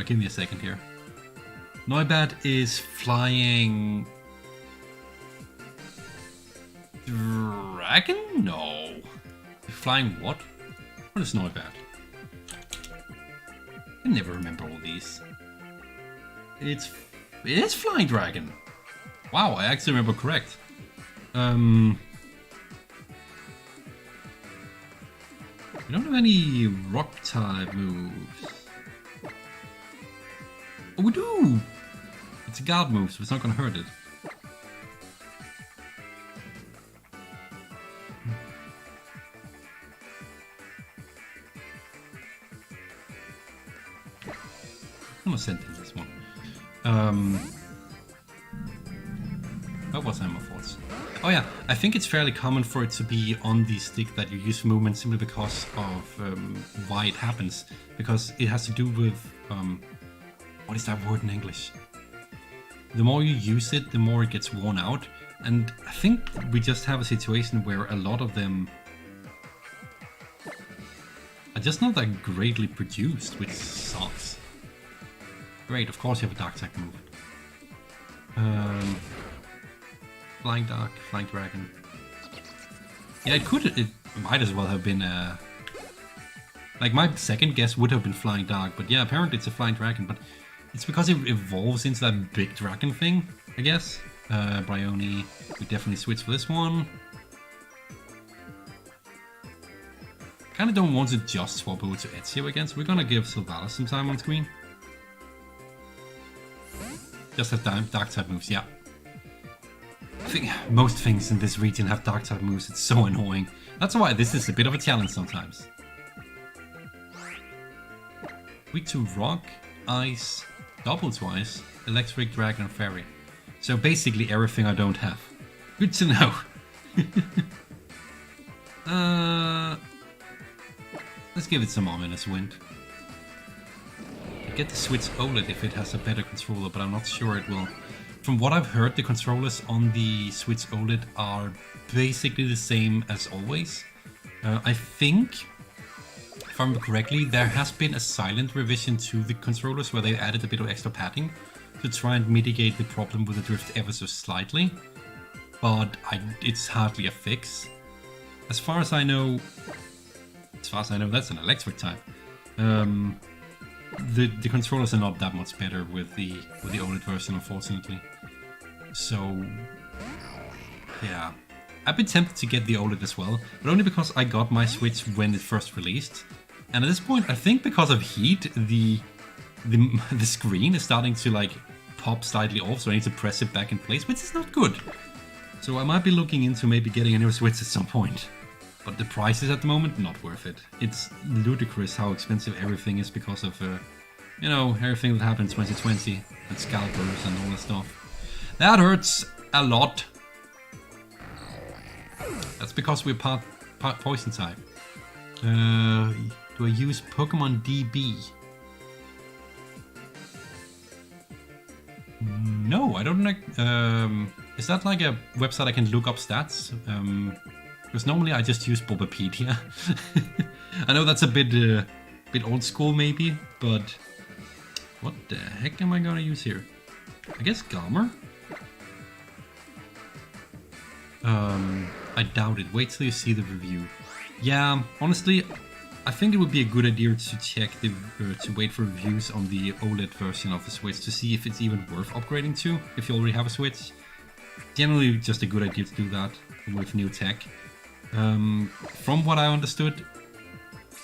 Give me a second here. Noibat is flying... Dragon? No. Flying what? What is Noibat? I never remember all these. It is Flying Dragon. Wow, I actually remember correct. We don't have any rock type moves. Oh, we do! It's a guard move, so it's not gonna hurt it. I'm gonna send in this one. What was my thoughts? Oh yeah, I think it's fairly common for it to be on the stick that you use for movement simply because of why it happens. Because it has to do with, what is that word in English? The more you use it, the more it gets worn out. And I think we just have a situation where a lot of them are just not that greatly produced, which sucks. Great, of course you have a dark type move. Flying Dark, Flying Dragon. Yeah, it might as well have been like my second guess would have been Flying Dark, but yeah, apparently it's a Flying Dragon, but it's because it evolves into that big dragon thing, I guess. Bryony, we definitely switch for this one. Kinda don't want to just swap over to Ezio again, so we're gonna give Sylvanas some time on screen. Just have dark type moves, yeah. I think most things in this region have dark type moves, it's so annoying. That's why this is a bit of a challenge sometimes. Weak to rock, ice, double twice, electric, dragon, and fairy. So basically everything I don't have. Good to know. Let's give it some ominous wind. I get to switch OLED if it has a better controller, but I'm not sure it will. From what I've heard, the controllers on the Switch OLED are basically the same as always. I think, if I remember correctly, there has been a silent revision to the controllers where they added a bit of extra padding to try and mitigate the problem with the drift ever so slightly. But it's hardly a fix. As far as I know, that's an electric type. The controllers are not that much better with the OLED version, unfortunately. So yeah, I've been tempted to get the OLED as well, but only because I got my Switch when it first released. And at this point, I think because of heat, the screen is starting to like pop slightly off, so I need to press it back in place, which is not good. So I might be looking into maybe getting a new Switch at some point. But the prices at the moment, not worth it. It's ludicrous how expensive everything is because of, you know, everything that happened in 2020 and scalpers and all that stuff. That hurts a lot. That's because we're part poison type. Do I use Pokémon DB? No, I don't like. Is that like a website I can look up stats? Because normally I just use Bulbapedia. I know that's a bit old school maybe, but what the heck am I gonna use here? I guess Galmer? I doubt it. Wait till you see the review. Yeah, honestly, I think it would be a good idea to check to wait for reviews on the OLED version of the Switch to see if it's even worth upgrading to, if you already have a Switch. Generally, just a good idea to do that with new tech. From what I understood,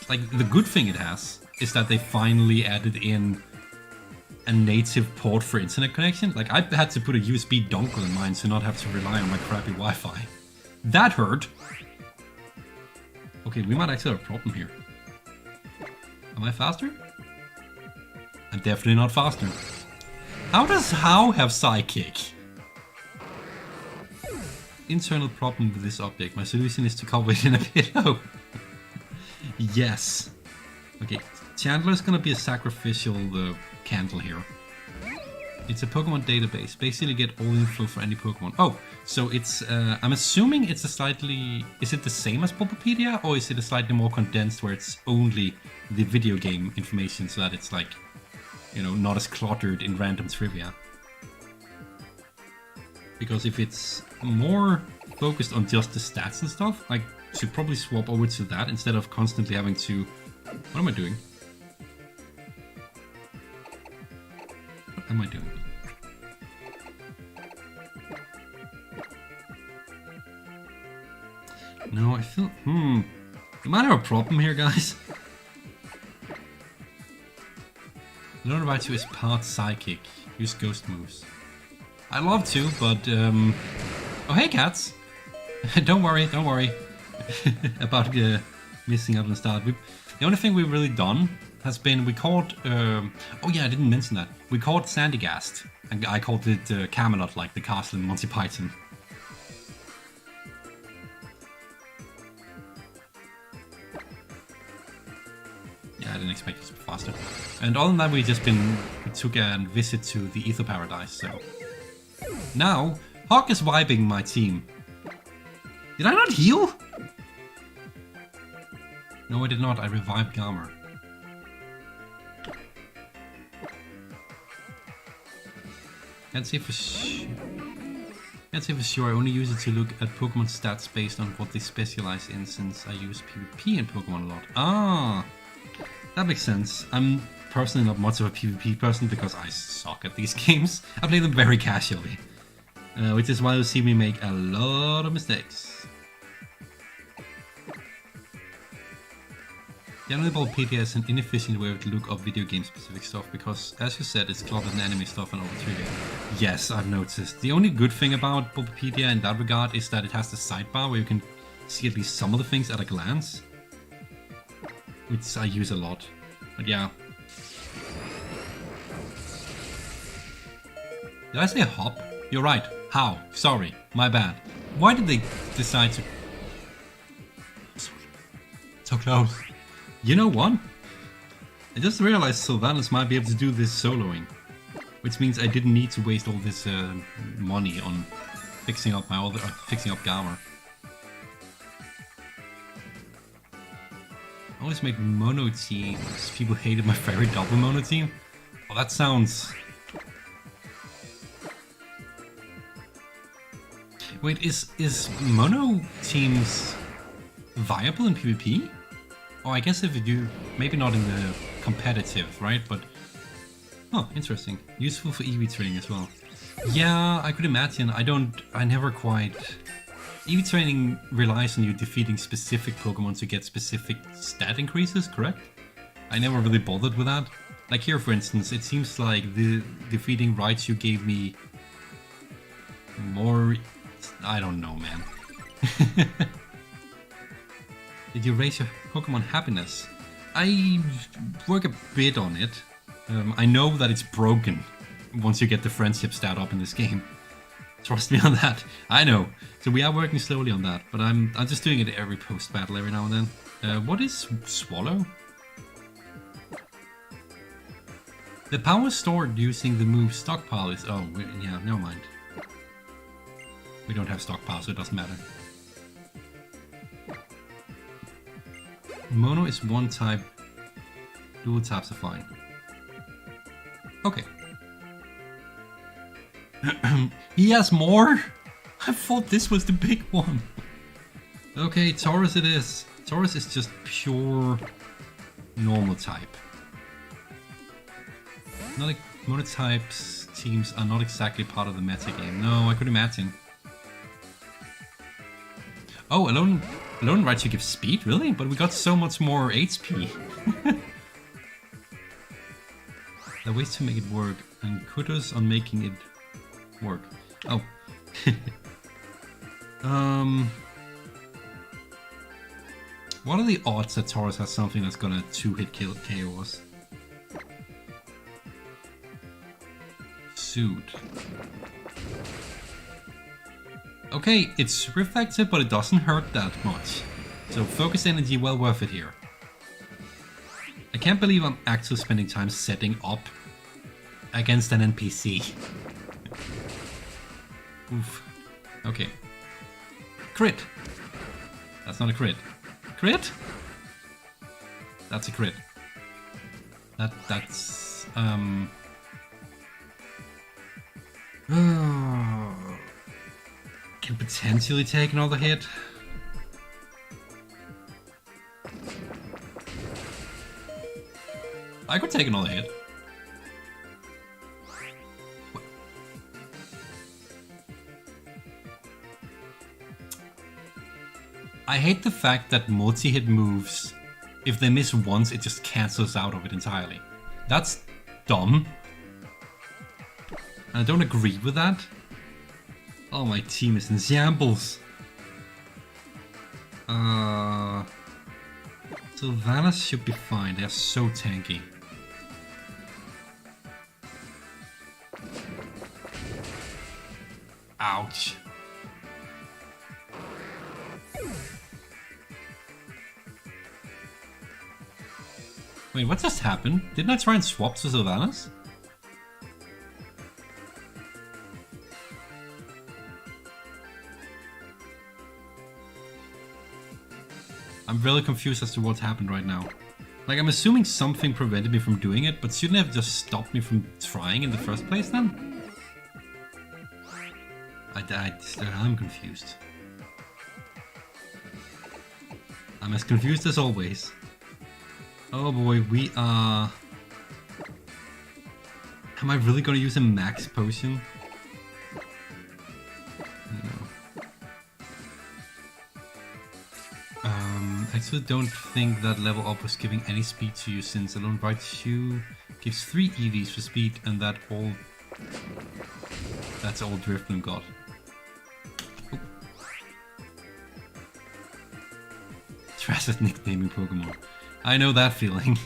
like the good thing it has is that they finally added in a native port for internet connection. Like I had to put a USB dongle in mine to not have to rely on my crappy Wi-Fi. That hurt. Okay, we might actually have a problem here. Am I faster? I'm definitely not faster. How does How have Psychic? Internal problem with this object. My solution is to cover it in a pillow. Yes. Okay, Chandler's gonna be a sacrificial candle here. It's a Pokemon database. Basically get all info for any Pokemon. Oh, so it's, I'm assuming it's a slightly, is it the same as Bulbapedia, or is it a slightly more condensed where it's only the video game information so that it's like, you know, not as cluttered in random trivia? Because if it's more focused on just the stats and stuff, I should probably swap over to that instead of constantly having to... What am I doing? What am I doing? No, I feel... We might have a problem here, guys. Learn about you is part Psychic. Use Ghost moves. I'd love to, but oh hey cats! don't worry about missing out on the start. The only thing we've really done has been we caught. Oh yeah, I didn't mention that. We caught Sandygast, and I called it Camelot, like the castle in Monty Python. Yeah, I didn't expect it to be faster. And other than that, we took a visit to the Aether Paradise. So now Hawk is vibing my team. Did I not heal? No, I did not. I revived Gamer. Can't say for sure. Can't say for sure. I only use it to look at Pokemon stats based on what they specialize in, since I use PvP in Pokemon a lot. Ah, that makes sense. I'm personally not much of a PvP person because I suck at these games. I play them very casually, which is why you see me make a lot of mistakes. Generally, Bulbapedia is an inefficient way to look up video game specific stuff because, as you said, it's cluttered in anime stuff and overtriggered. Yes, I've noticed. The only good thing about Bulbapedia in that regard is that it has the sidebar where you can see at least some of the things at a glance, which I use a lot. But yeah. Did I say hop? You're right. How? Sorry. My bad. Why did they decide to... So close. You know what? I just realized Sylvanas might be able to do this soloing, which means I didn't need to waste all this money on fixing up my fixing up Gamer. I always make mono teams. People hated my fairy double mono team. Oh, that sounds. Wait, is mono teams viable in PvP? Oh, I guess if you do, maybe not in the competitive, right? But, oh, interesting. Useful for EV training as well. Yeah, I could imagine. I never quite... EV training relies on you defeating specific Pokemon to get specific stat increases, correct? I never really bothered with that. Like here, for instance, it seems like the defeating Raichu gave me more... I don't know, man. Did you raise your Pokemon happiness? I work a bit on it. I know that it's broken once you get the friendship stat up in this game. Trust me on that. I know. So we are working slowly on that, but I'm just doing it every post-battle every now and then. What is Swallow? The power stored using the move Stockpile is... Oh, yeah, never mind. We don't have Stockpile, so it doesn't matter. Mono is one type, dual types are fine. Okay. He has more? I thought this was the big one. Okay, Taurus it is. Taurus is just pure normal type. Not like Monotypes teams are not exactly part of the meta game. No, I could imagine. Oh, Alone Raichu gives speed? Really? But we got so much more HP. There are ways to make it work, and kudos on making it work. Oh. What are the odds that Taurus has something that's gonna 2-hit kill KO us? Suit. Okay, it's reflective, but it doesn't hurt that much. So focused energy, well worth it here. I can't believe I'm actually spending time setting up against an NPC. Oof. Okay. Crit! That's not a crit. Crit? That's a crit. That's... Can potentially take another hit. I could take another hit. What? I hate the fact that multi-hit moves, if they miss once, it just cancels out of it entirely. That's dumb. And I don't agree with that. Oh, my team is in shambles. Sylvanas should be fine. They're so tanky. Ouch. Wait, what just happened? Didn't I try and swap to Sylvanas? I'm really confused as to what happened right now. Like, I'm assuming something prevented me from doing it, but shouldn't it have just stopped me from trying in the first place then? I'm confused. I'm as confused as always. Oh boy, we are... Am I really gonna use a max potion? I actually don't think that level up was giving any speed to you, since Alone Bright Shoe gives 3 EVs for speed, and that's all Drifloon got. Oh. Trash at nicknaming Pokemon. I know that feeling.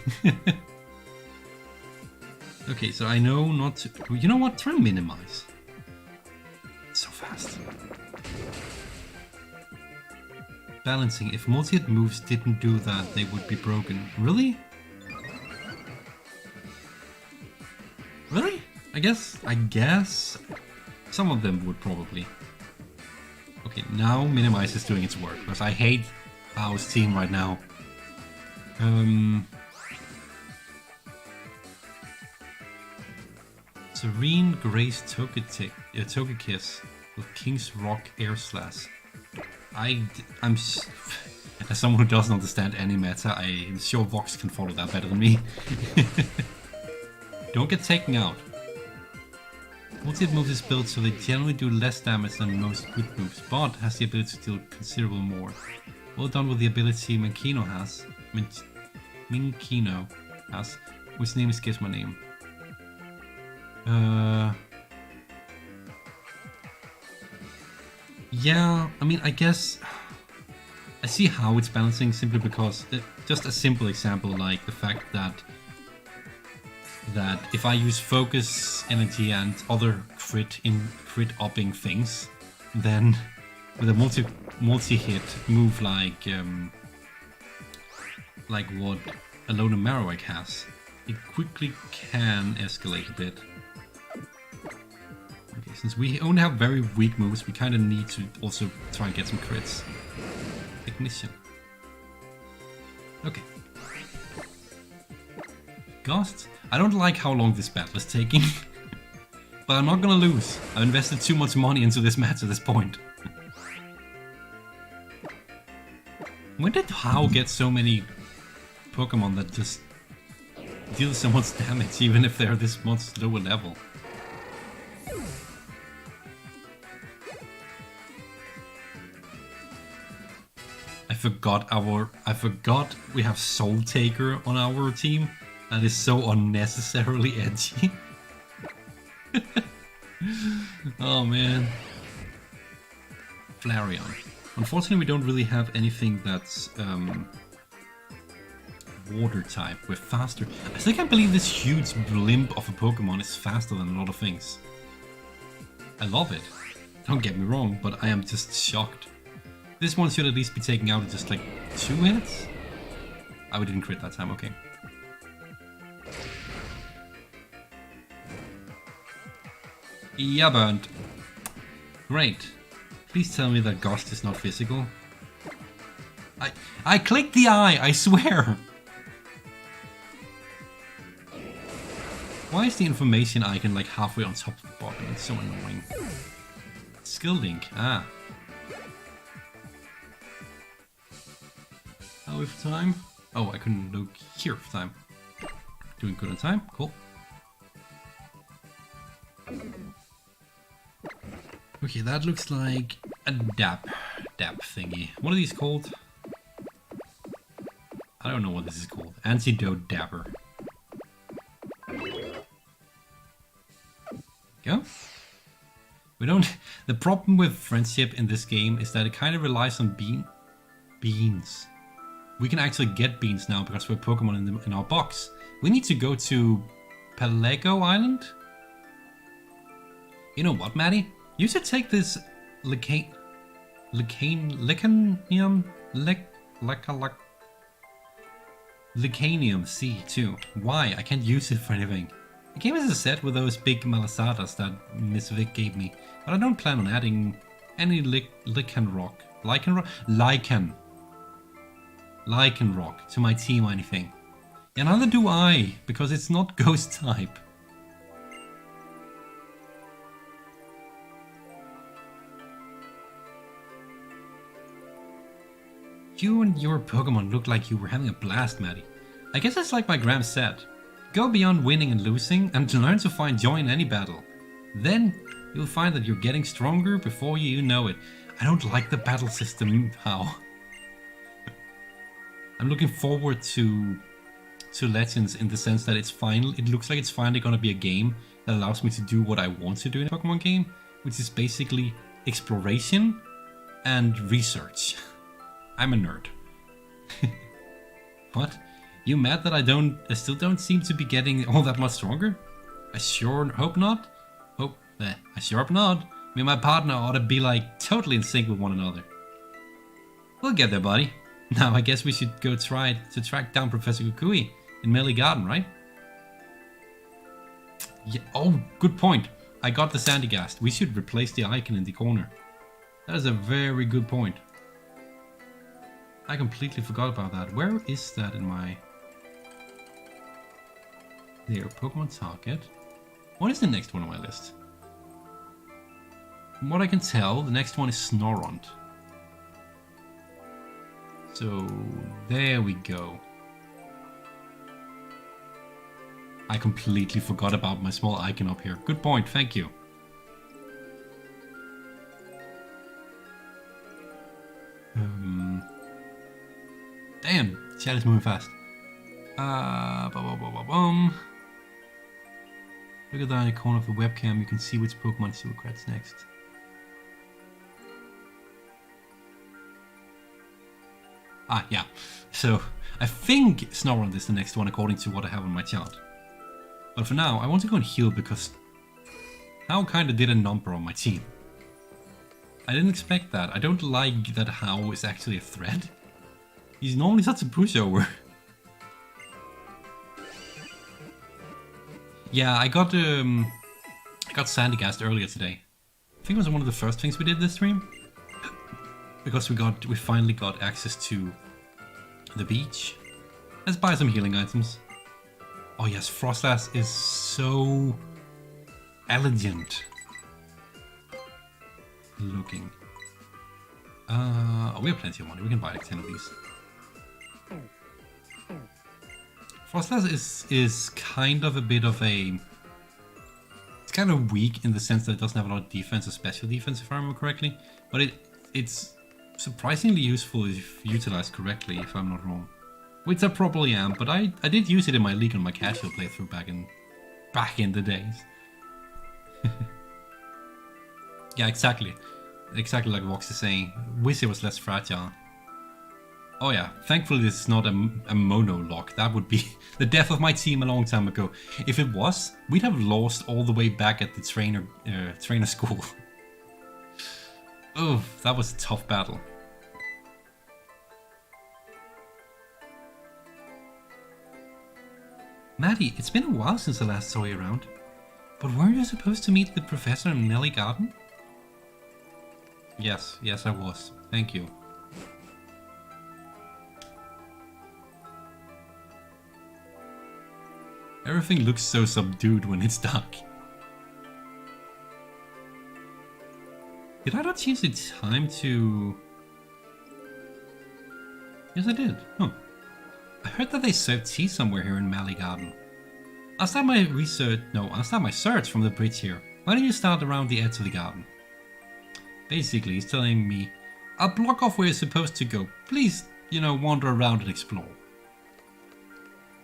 Okay, so I know not to... You know what? Try and minimize. It's so fast. Balancing. If multi-hit moves didn't do that, they would be broken. Really? Really? I guess some of them would probably. Okay, now minimize is doing its work, because I hate Bao's team right now. Serene Grace Togekiss with King's Rock Air Slash. I'm as someone who doesn't understand any meta, I'm sure Vox can follow that better than me. Don't get taken out. Multi-hit moves is built so they generally do less damage than most good moves, but has the ability to deal considerable more. Well done with the ability Minkino has, whose name escapes my name. Yeah, I mean, I guess I see how it's balancing, simply because just a simple example, like the fact that if I use focus energy and other crit upping things, then with a multi-hit move like what Alone and Marowak has, it quickly can escalate a bit. Okay, since we only have very weak moves, we kind of need to also try and get some crits. Ignition. Okay. Ghost. I don't like how long this battle is taking, but I'm not gonna lose. I've invested too much money into this match at this point. When did How get so many Pokemon that just deal so much damage, even if they're this much lower level? I forgot we have Soul Taker on our team. That is so unnecessarily edgy. Oh man. Flareon. Unfortunately, we don't really have anything that's water type. We're faster. I still can't believe this huge blimp of a Pokemon is faster than a lot of things. I love it. Don't get me wrong, but I am just shocked. This one should at least be taken out in just like 2 minutes. Oh, we didn't crit that time, okay. Yeah, burnt. Great. Please tell me that Ghost is not physical. I clicked the eye, I swear! Why is the information icon like halfway on top of the bottom? It's so annoying. Skill link, ah. How with time? Oh, I couldn't look here for time. Doing good on time, cool. Okay, that looks like a dap thingy. What are these called? I don't know what this is called. Antidote Dapper. Go. We don't. The problem with friendship in this game is that it kind of relies on beans. We can actually get beans now because we're Pokemon in our box. We need to go to Pelego Island. You know what, Maddie? You should take this Licanium C too. Why? I can't use it for anything. It came as a set with those big malasadas that Miss Vic gave me, but I don't plan on adding any Lichen Rock to my team or anything. And neither do I, because it's not Ghost type. You and your Pokemon looked like you were having a blast, Maddie. I guess it's like my Gram said. Go beyond winning and losing and learn to find joy in any battle. Then you'll find that you're getting stronger before you know it. I don't like the battle system, how? I'm looking forward to Legends in the sense that it looks like it's finally gonna be a game that allows me to do what I want to do in a Pokemon game, which is basically exploration and research. I'm a nerd. What? You mad that I still don't seem to be getting all that much stronger? I sure hope not. I sure hope not. Me and my partner ought to be like totally in sync with one another. We'll get there, buddy. Now I guess we should go try to track down Professor Kukui in Melee Garden, right? Yeah. Oh, good point. I got the Sandygast. We should replace the icon in the corner. That is a very good point. I completely forgot about that. Where is that in my... There, Pokemon Target. What is the next one on my list? From what I can tell, the next one is Snorunt. So, there we go. I completely forgot about my small icon up here. Good point, thank you. Damn, chat is moving fast. Look at that in the corner of the webcam, you can see which Pokemon Silvercrat's next. Ah, yeah. So, I think Snorunt is the next one according to what I have on my chart. But for now, I want to go and heal because How kinda did a number on my team. I didn't expect that. I don't like that How is actually a threat. He's normally such a pushover. Yeah, I got Sandygast earlier today. I think it was one of the first things we did this stream. Because we finally got access to the beach. Let's buy some healing items. Oh yes, Frostlass is so elegant looking. Oh, we have plenty of money. We can buy like 10 of these. Frostlass is kind of a bit of a... It's kind of weak in the sense that it doesn't have a lot of defense or special defense, if I remember correctly. But it's surprisingly useful if utilized correctly, if I'm not wrong. Which I probably am, but I did use it in my league on my casual playthrough back in the days. Yeah, exactly. Exactly like Vox is saying. Wish it was less fragile. Oh yeah, thankfully this is not a mono lock. That would be the death of my team a long time ago. If it was, we'd have lost all the way back at the trainer school. Oh, that was a tough battle. Maddie, it's been a while since I last saw you around. But weren't you supposed to meet the professor in Melee Garden? Yes, I was. Thank you. Everything looks so subdued when it's dark. Did I not use the time to... Yes, I did. Huh. I heard that they serve tea somewhere here in Melee Garden. I'll start my search from the bridge here. Why don't you start around the edge of the garden? Basically, he's telling me, I'll block off where you're supposed to go. Please, wander around and explore.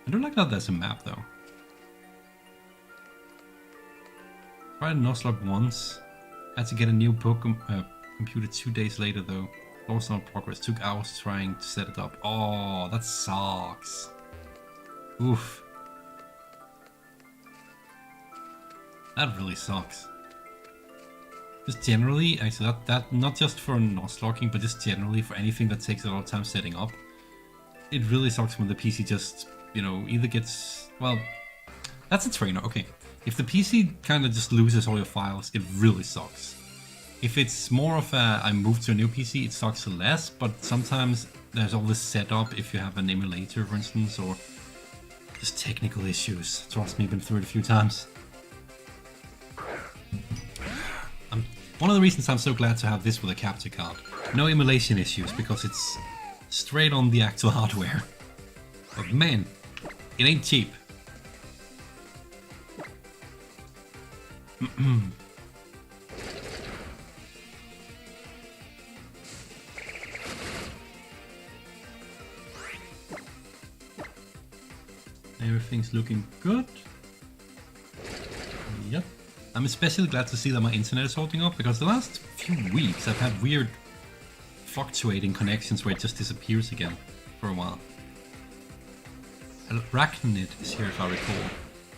I don't like that there's a map, though. Tried Nuzlocke once. Had to get a new Pokemon computer 2 days later though. Lost on progress. Took hours trying to set it up. Oh, that sucks. Oof. That really sucks. Just generally, actually, that not just for Nuzlocking, but just generally for anything that takes a lot of time setting up. It really sucks when the PC just, you know, either gets, well, that's a trainer, okay. If the PC kind of just loses all your files, it really sucks. If it's more of a, I moved to a new PC, it sucks less, but sometimes there's all this setup if you have an emulator, for instance, or just technical issues. Trust me, I've been through it a few times. One of the reasons I'm so glad to have this with a capture card. No emulation issues, because it's straight on the actual hardware. But man, it ain't cheap. Everything's looking good. Yep. I'm especially glad to see that my internet is holding up, because the last few weeks I've had weird fluctuating connections where it just disappears again for a while. Arachnid is here if I recall.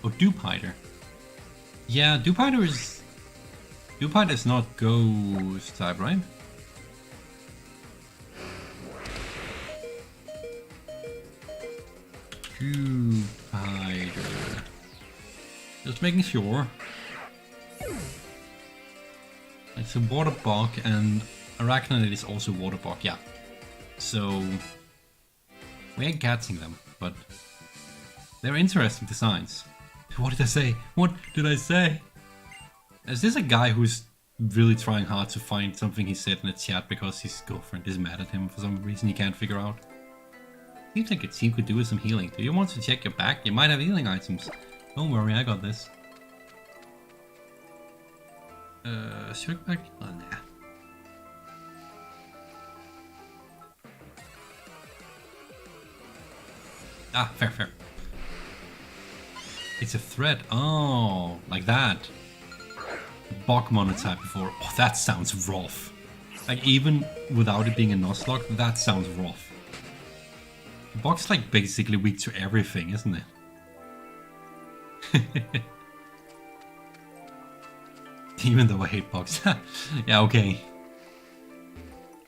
Oh, Dupider. Yeah, Dupider is not ghost type, right? Dupider. Just making sure. It's a water bug, and Arachnid is also water bug, yeah. So we ain't catching them, but they're interesting designs. What did I say? What did I say? Is this a guy who's really trying hard to find something he said in the chat because his girlfriend is mad at him for some reason he can't figure out? Seems like a team could do with some healing. Do you want to check your back? You might have healing items. Don't worry, I got this. Check back? Oh, nah. Ah, fair. It's a threat. Oh, like that. Bog Monotype before. Oh, that sounds rough. Like, even without it being a Nuzlocke, that sounds rough. Bog's like basically weak to everything, isn't it? Even though I hate Bogs. Yeah, okay.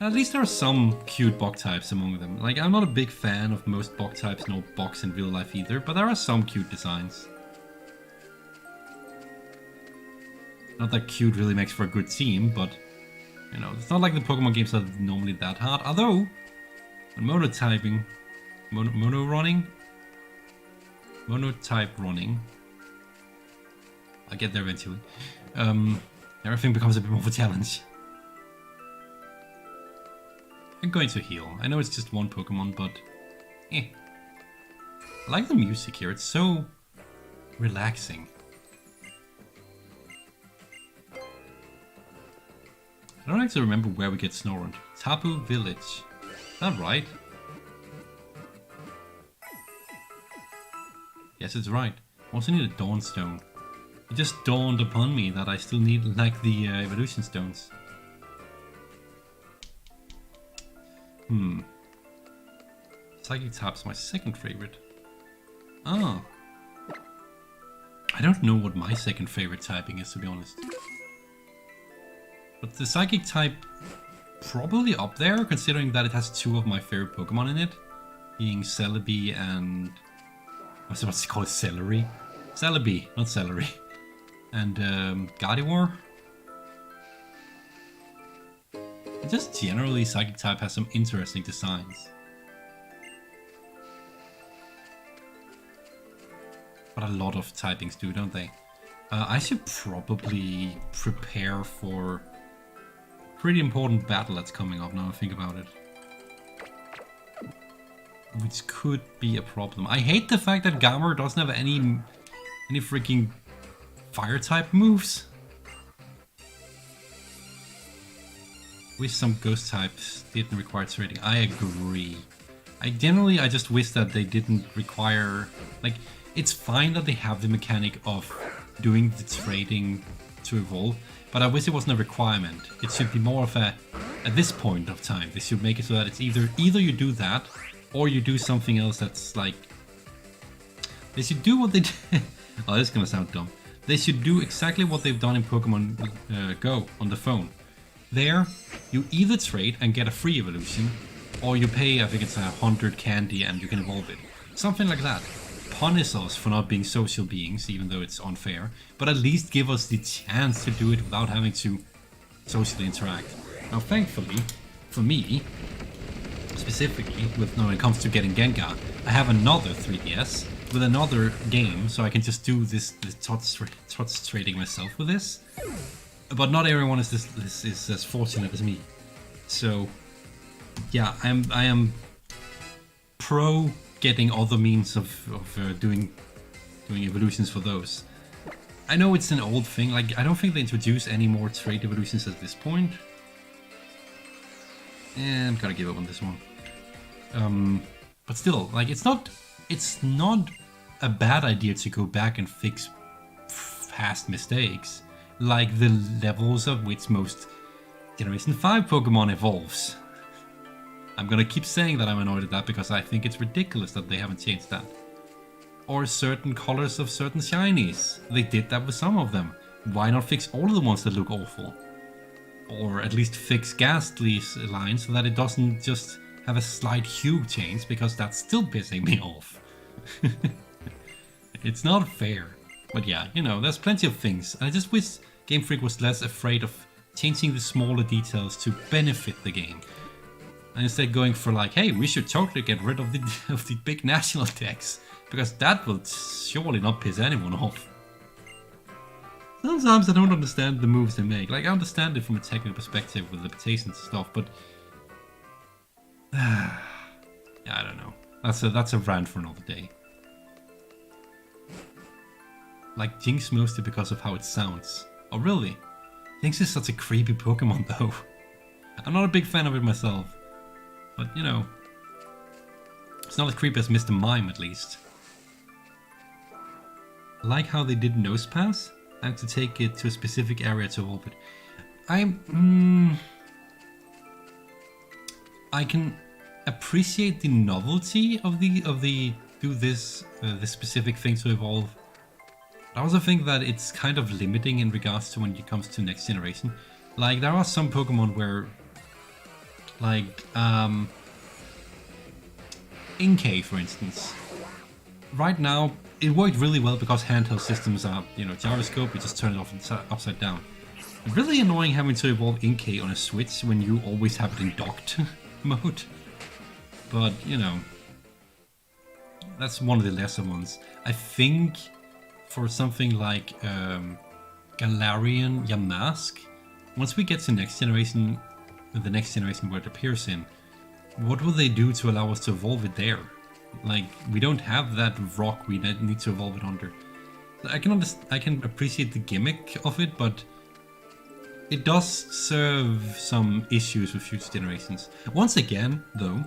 At least there are some cute Bog types among them. Like, I'm not a big fan of most Bog types, no Bogs in real life either, but there are some cute designs. Not that cute really makes for a good team, but, you know, it's not like the Pokemon games are normally that hard. Although, when monotyping, monotype running, I'll get there eventually, everything becomes a bit more of a challenge. I'm going to heal. I know it's just one Pokemon, but eh. I like the music here, it's so relaxing. I don't actually remember where we get Snorunt. Tapu Village. Is that right? Yes, it's right. I also need a Dawn Stone. It just dawned upon me that I still need, like, the Evolution Stones. Psychic Type's my second favorite. Ah. I don't know what my second favorite typing is, to be honest. But the Psychic type, probably up there, considering that it has two of my favorite Pokemon in it. Being Celebi and... I was about to call it Celery. Celebi, not Celery. And Gardevoir. And just generally, Psychic type has some interesting designs. But a lot of typings do, don't they? I should probably prepare for pretty important battle that's coming up now I think about it. Which could be a problem. I hate the fact that Gamer doesn't have any freaking fire type moves. Wish some ghost types didn't require trading. I agree. I just wish that they didn't require, like, it's fine that they have the mechanic of doing the trading to evolve, but I wish it wasn't a requirement. It should be more of a, at this point of time, they should make it so that it's either you do that, or you do something else that's like, they should do what they did. Oh, this is gonna sound dumb. They should do exactly what they've done in Pokemon Go on the phone. There, you either trade and get a free evolution, or you pay, I think it's 100 candy and you can evolve it. Something like that. Punish us for not being social beings, even though it's unfair, but at least give us the chance to do it without having to socially interact. Now, thankfully, for me, specifically, when it comes to getting Gengar, I have another 3DS with another game, so I can just do this TOTS trading myself with this. But not everyone is as fortunate as me. So, yeah, I am pro getting other means of doing evolutions for those. I know it's an old thing, like I don't think they introduce any more trade evolutions at this point. And I'm gonna give up on this one. But still, like it's not a bad idea to go back and fix past mistakes, like the levels of which most Generation 5 Pokemon evolves. I'm gonna keep saying that I'm annoyed at that because I think it's ridiculous that they haven't changed that. Or certain colors of certain shinies. They did that with some of them. Why not fix all of the ones that look awful? Or at least fix Ghastly's line so that it doesn't just have a slight hue change, because that's still pissing me off. It's not fair. But yeah, you know, there's plenty of things. I just wish Game Freak was less afraid of changing the smaller details to benefit the game. And instead going for like, hey, we should totally get rid of the big national tax, because that will surely not piss anyone off. Sometimes I don't understand the moves they make. Like, I understand it from a technical perspective with limitations and stuff, but yeah, I don't know. That's a rant for another day. Like Jinx mostly because of how it sounds. Oh really? Jinx is such a creepy Pokemon though. I'm not a big fan of it myself. But, you know, it's not as creepy as Mr. Mime, at least. I like how they did Nose Pass. I have to take it to a specific area to evolve it. I can appreciate the novelty of the do this specific thing to evolve. I also think that it's kind of limiting in regards to when it comes to next generation. Like, there are some Pokemon where, like, Inkay, for instance. Right now, it worked really well because handheld systems are, you know, gyroscope, you just turn it off and upside down. Really annoying having to evolve Inkay on a Switch when you always have it in docked mode. But, you know, that's one of the lesser ones. I think for something like Galarian Yamask, once we get to next generation, the next generation where it appears in, what will they do to allow us to evolve it there? Like, we don't have that rock we need to evolve it under. I can appreciate the gimmick of it, but it does serve some issues with future generations. Once again, though,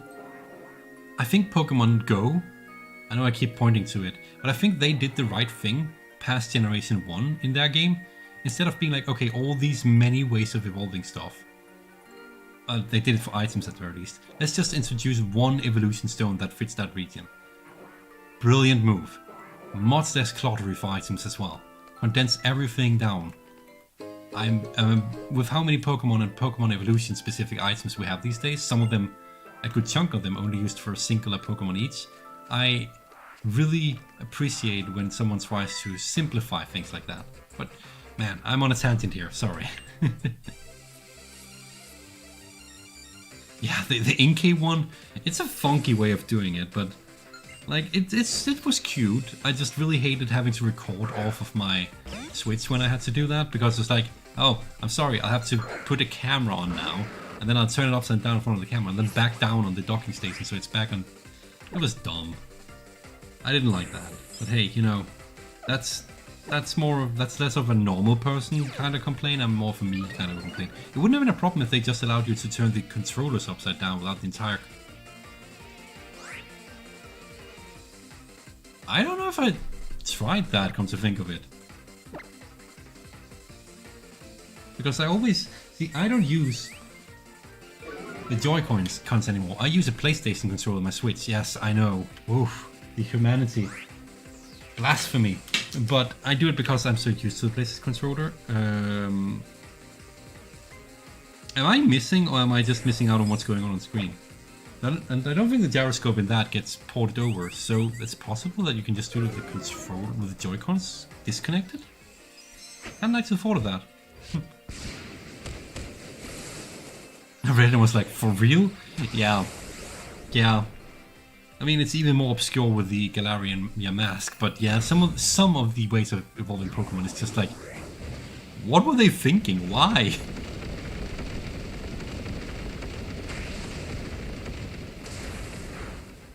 I think Pokemon Go, I know I keep pointing to it, but I think they did the right thing past Generation 1 in their game. Instead of being like, okay, all these many ways of evolving stuff. They did it for items at the very least. Let's just introduce one evolution stone that fits that region. Brilliant move. Much less cluttery for items as well. Condense everything down. With how many Pokemon and Pokemon evolution specific items we have these days, some of them, a good chunk of them only used for a singular Pokemon each, I really appreciate when someone tries to simplify things like that. But man, I'm on a tangent here, sorry. Yeah, the Inkay one, it's a funky way of doing it, but like it was cute. I just really hated having to record off of my Switch when I had to do that, because it's like, oh, I'm sorry, I'll have to put a camera on now, and then I'll turn it upside down in front of the camera, and then back down on the docking station so it's back on. It was dumb. I didn't like that. But hey, you know, that's less of a normal person kind of complaint and more of a me kind of complaint. It wouldn't have been a problem if they just allowed you to turn the controllers upside down without the entire... I don't know if I tried that, come to think of it. Because I always... See, I don't use the Joy-Cons anymore. I use a PlayStation controller on my Switch. Yes, I know. Oof, the humanity. Blasphemy. But I do it because I'm so used to the PlayStation controller. Am I missing, or am I just missing out on what's going on screen? And I don't think the gyroscope in that gets ported over, so it's possible that you can just do it with the controller, with the Joy-Cons disconnected? I hadn't actually thought of that. I read it and was like, for real? Yeah. Yeah. I mean, it's even more obscure with the Galarian mask, but yeah, some of the ways of evolving Pokemon is just like, what were they thinking? Why?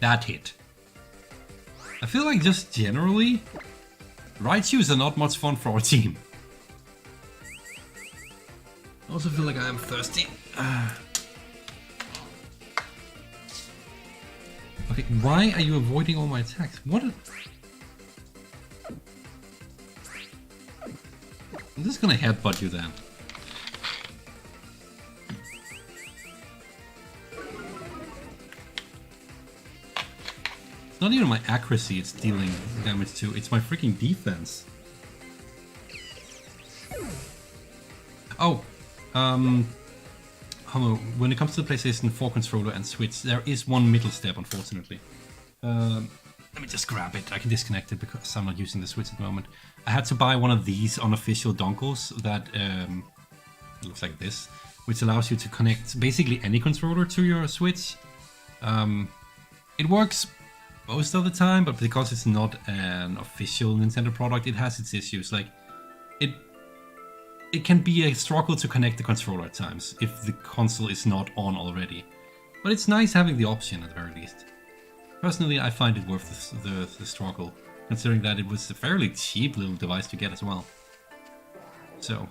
That hit. I feel like just generally, Raichus are not much fun for our team. I also feel like I am thirsty. Okay, why are you avoiding all my attacks? What a... I'm just gonna headbutt you then. It's not even my accuracy it's dealing damage to, it's my freaking defense. Oh, when it comes to the PlayStation 4 controller and Switch, there is one middle step, unfortunately. Let me just grab it. I can disconnect it because I'm not using the Switch at the moment. I had to buy one of these unofficial dongles that looks like this, which allows you to connect basically any controller to your Switch. It works most of the time, but because it's not an official Nintendo product, it has its issues. Like, it can be a struggle to connect the controller at times if the console is not on already. But it's nice having the option at the very least. Personally, I find it worth the struggle, considering that it was a fairly cheap little device to get as well. So,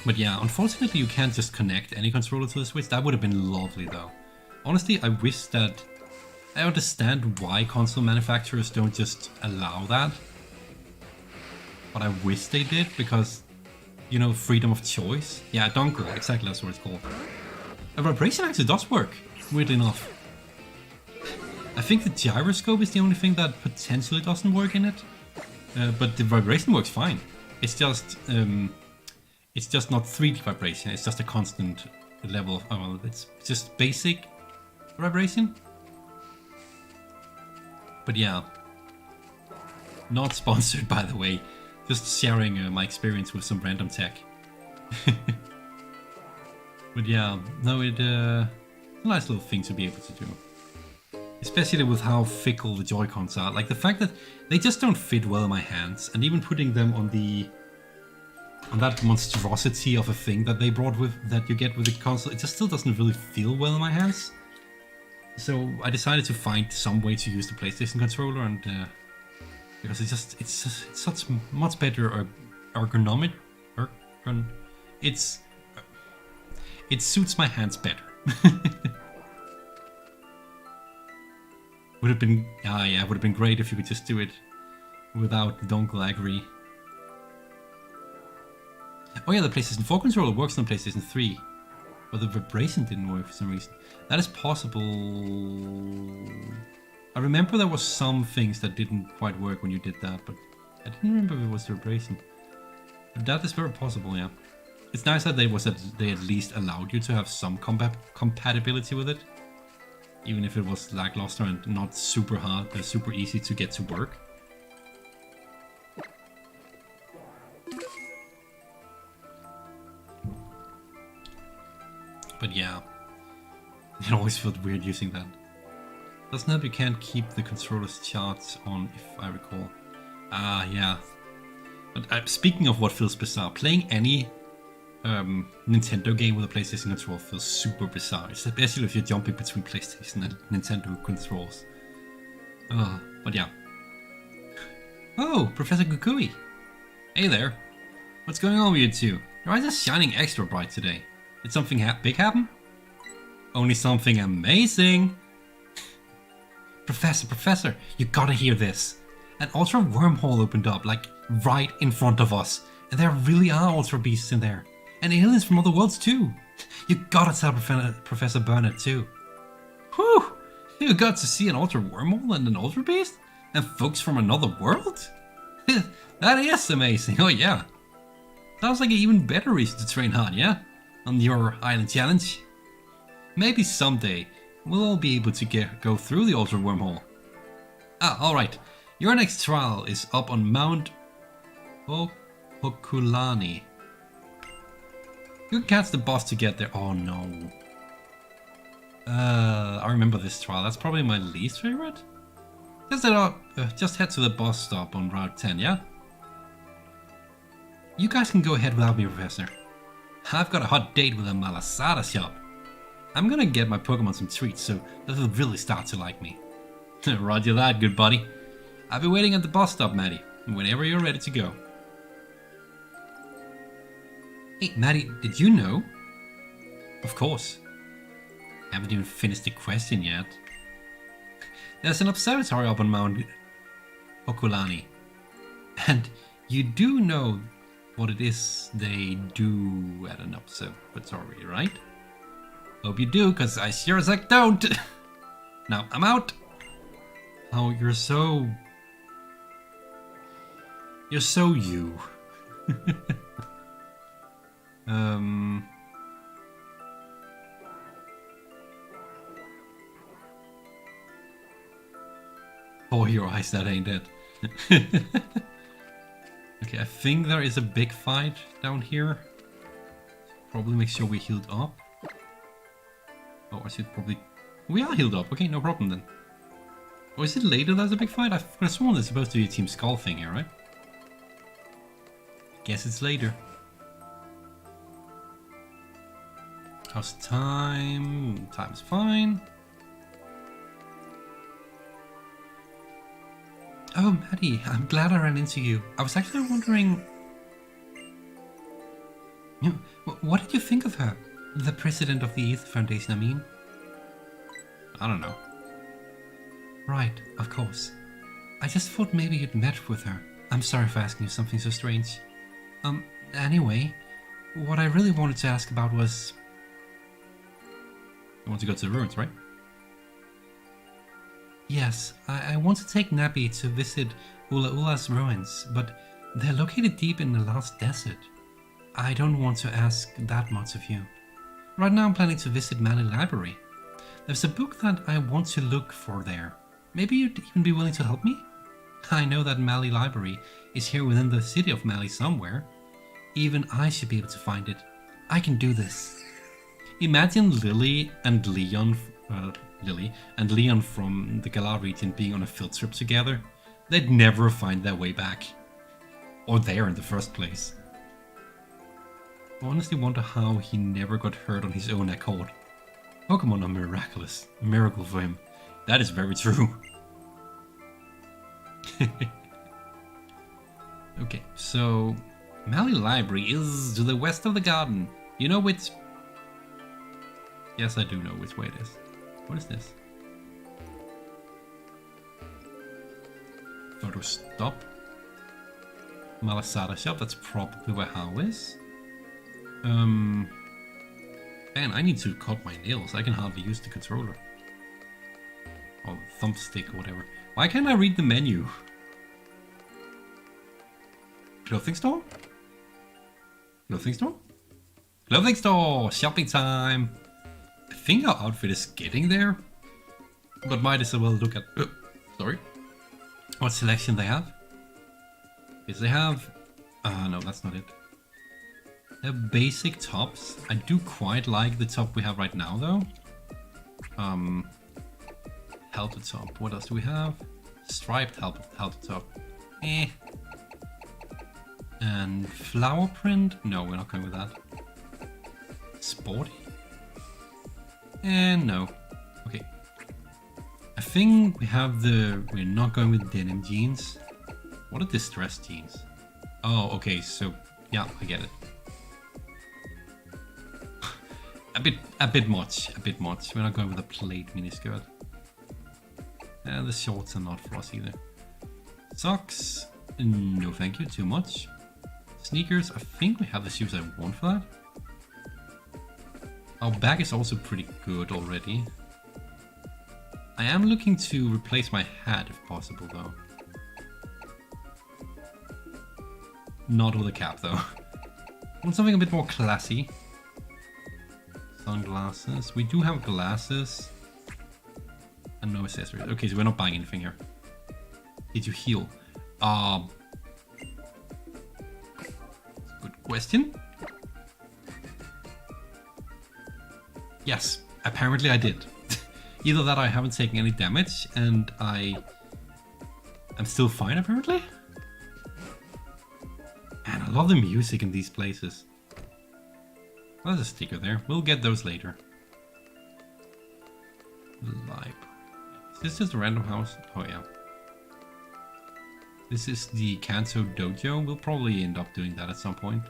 but yeah, unfortunately you can't just connect any controller to the Switch. That would have been lovely though. Honestly, I wish that... I understand why console manufacturers don't just allow that. But I wish they did, because, you know, freedom of choice. Yeah, dongle, exactly, that's what it's called. A vibration actually does work, weirdly enough. I think the gyroscope is the only thing that potentially doesn't work in it. But the vibration works fine. It's just not 3D vibration, it's just a constant level of, well, it's just basic vibration. But yeah, not sponsored by the way, just sharing my experience with some random tech. But yeah, no, it's a nice little thing to be able to do. Especially with how fickle the Joy-Cons are. Like the fact that they just don't fit well in my hands, and even putting them on that monstrosity of a thing that they brought with, that you get with the console, it just still doesn't really feel well in my hands. So I decided to find some way to use the PlayStation controller, and because it's such much better ergonomic. It suits my hands better. Would have been yeah, would have been great if you could just do it without the dongle. I agree. Oh yeah, the PlayStation 4 controller works on PlayStation 3. But the vibration didn't work for some reason. That is possible. I remember there was some things that didn't quite work when you did that, but I didn't remember if it was the vibration. But that is very possible, yeah. It's nice that they at least allowed you to have some compatibility with it, even if it was lackluster and not super hard, super easy to get to work. But yeah, it always felt weird using that. Doesn't help you can't keep the controller's charts on, if I recall. Ah, yeah. But speaking of what feels bizarre, playing any Nintendo game with a PlayStation controller feels super bizarre, especially if you're jumping between PlayStation and Nintendo controls. But yeah. Oh, Professor Kukui! Hey there! What's going on with you two? Your eyes are shining extra bright today. Did something big happen? Only something amazing! Professor, you gotta hear this. An ultra wormhole opened up, like, right in front of us. And there really are ultra beasts in there. And aliens from other worlds too. You gotta tell Professor Burnett too. Whew! You got to see an Ultra Wormhole and an Ultra Beast? And folks from another world? That is amazing, oh yeah. Sounds like an even better reason to train hard, yeah? On your island challenge. Maybe someday we'll all be able to go through the Ultra Wormhole. Ah, alright. Your next trial is up on Mount Hokulani. You can catch the bus to get there. Oh no. I remember this trial. That's probably my least favorite. Just head to the bus stop on Route 10, yeah? You guys can go ahead without me, Professor. I've got a hot date with a Malasada shop. I'm gonna get my Pokemon some treats so they'll really start to like me. Roger that, good buddy. I'll be waiting at the bus stop, Maddie, whenever you're ready to go. Hey, Maddie, did you know? Of course. Haven't even finished the question yet. There's an observatory up on Mount Hokulani. And you do know what it is they do at an observatory, right? Hope you do, because I sure as heck don't. Now, I'm out. Oh, you're so you. For your eyes, that ain't it. Okay, I think there is a big fight down here. Probably make sure we healed up. Oh, I should probably... We are healed up. Okay, no problem then. Or is it later there's a big fight? I could have sworn there's supposed to be a Team Skull thing here, right? Guess it's later. How's time? Time's fine. Oh, Maddie, I'm glad I ran into you. I was actually wondering... What did you think of her? The president of the Aether Foundation, I mean. I don't know. Right, of course. I just thought maybe you'd met with her. I'm sorry for asking you something so strange. Anyway, what I really wanted to ask about was... You want to go to the ruins, right? Yes, I want to take Nappy to visit Ula Ula's ruins, but they're located deep in the last desert. I don't want to ask that much of you. Right now I'm planning to visit Mali Library. There's a book that I want to look for there. Maybe you'd even be willing to help me? I know that Mali Library is here within the city of Mali somewhere. Even I should be able to find it. I can do this. Imagine Lily and Leon from the Galar region being on a field trip together. They'd never find their way back. Or there in the first place. I honestly wonder how he never got hurt on his own accord. Pokemon are miraculous. A miracle for him. That is very true. Okay, so... Mali Library is to the west of the garden. You know which... Yes, I do know which way it is. What is this? Photo stop. Malasada shop, that's probably where How is. Man, I need to cut my nails. I can hardly use the controller. Or thumbstick or whatever. Why can't I read the menu? Clothing store? Clothing store? Clothing store! Shopping time! I think our outfit is getting there. But might as well look at... sorry. What selection they have. Yes, they have... no, that's not it. They're basic tops. I do quite like the top we have right now, though. Halter top. What else do we have? Striped halter top. Eh. And flower print? No, we're not going with that. Sporty? And no. Okay. I think we have the... We're not going with denim jeans. What are distressed jeans? Oh, okay, so... Yeah, I get it. A bit much. We're not going with a plate miniskirt. And the shorts are not for us either. Socks? No thank you, too much. Sneakers, I think we have the shoes I want for that. Our bag is also pretty good already. I am looking to replace my hat if possible though. Not with a cap though. I want something a bit more classy. Sunglasses. We do have glasses. And no accessories. Okay, so we're not buying anything here. Did you heal? Good question. Yes, apparently I did. Either that or I haven't taken any damage and I'm still fine apparently. And I love the music in these places. Well, there's a sticker there. We'll get those later. Library. Is this just a random house? Oh yeah. This is the Kanto Dojo. We'll probably end up doing that at some point.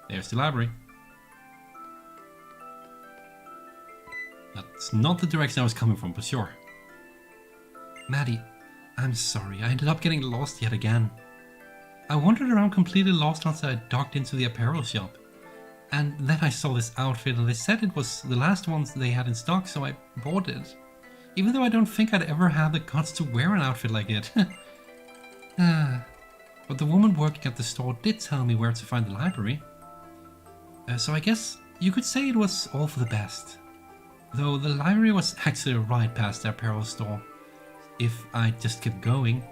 There's the library. That's not the direction I was coming from, but sure. Maddie, I'm sorry. I ended up getting lost yet again. I wandered around completely lost until I docked into the apparel shop. And then I saw this outfit and they said it was the last ones they had in stock, so I bought it. Even though I don't think I'd ever have the guts to wear an outfit like it. But the woman working at the store did tell me where to find the library. So I guess you could say it was all for the best. Though the library was actually right past the apparel store. If I just kept going.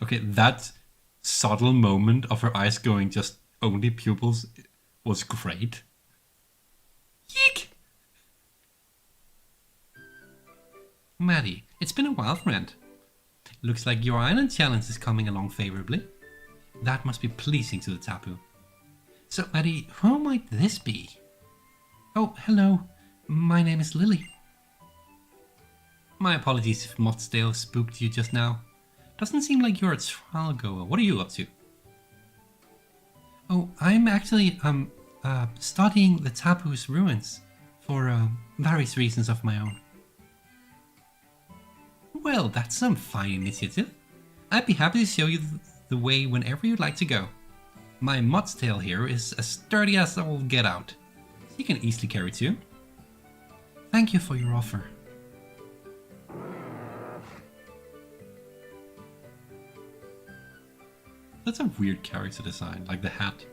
Okay, that subtle moment of her eyes going just only pupils was great. Yeek! Maddie, it's been a while, friend. Looks like your island challenge is coming along favorably. That must be pleasing to the Tapu. So, Maddie, who might this be? Oh, hello. My name is Lily. My apologies if Motsdale spooked you just now. Doesn't seem like you're a trial goer. What are you up to? Oh, I'm actually studying the Tapu's ruins for various reasons of my own. Well, that's some fine initiative. I'd be happy to show you the way whenever you'd like to go. My Motsdale here is as sturdy as all get out. You can easily carry two. Thank you for your offer. That's a weird character design, like the hat.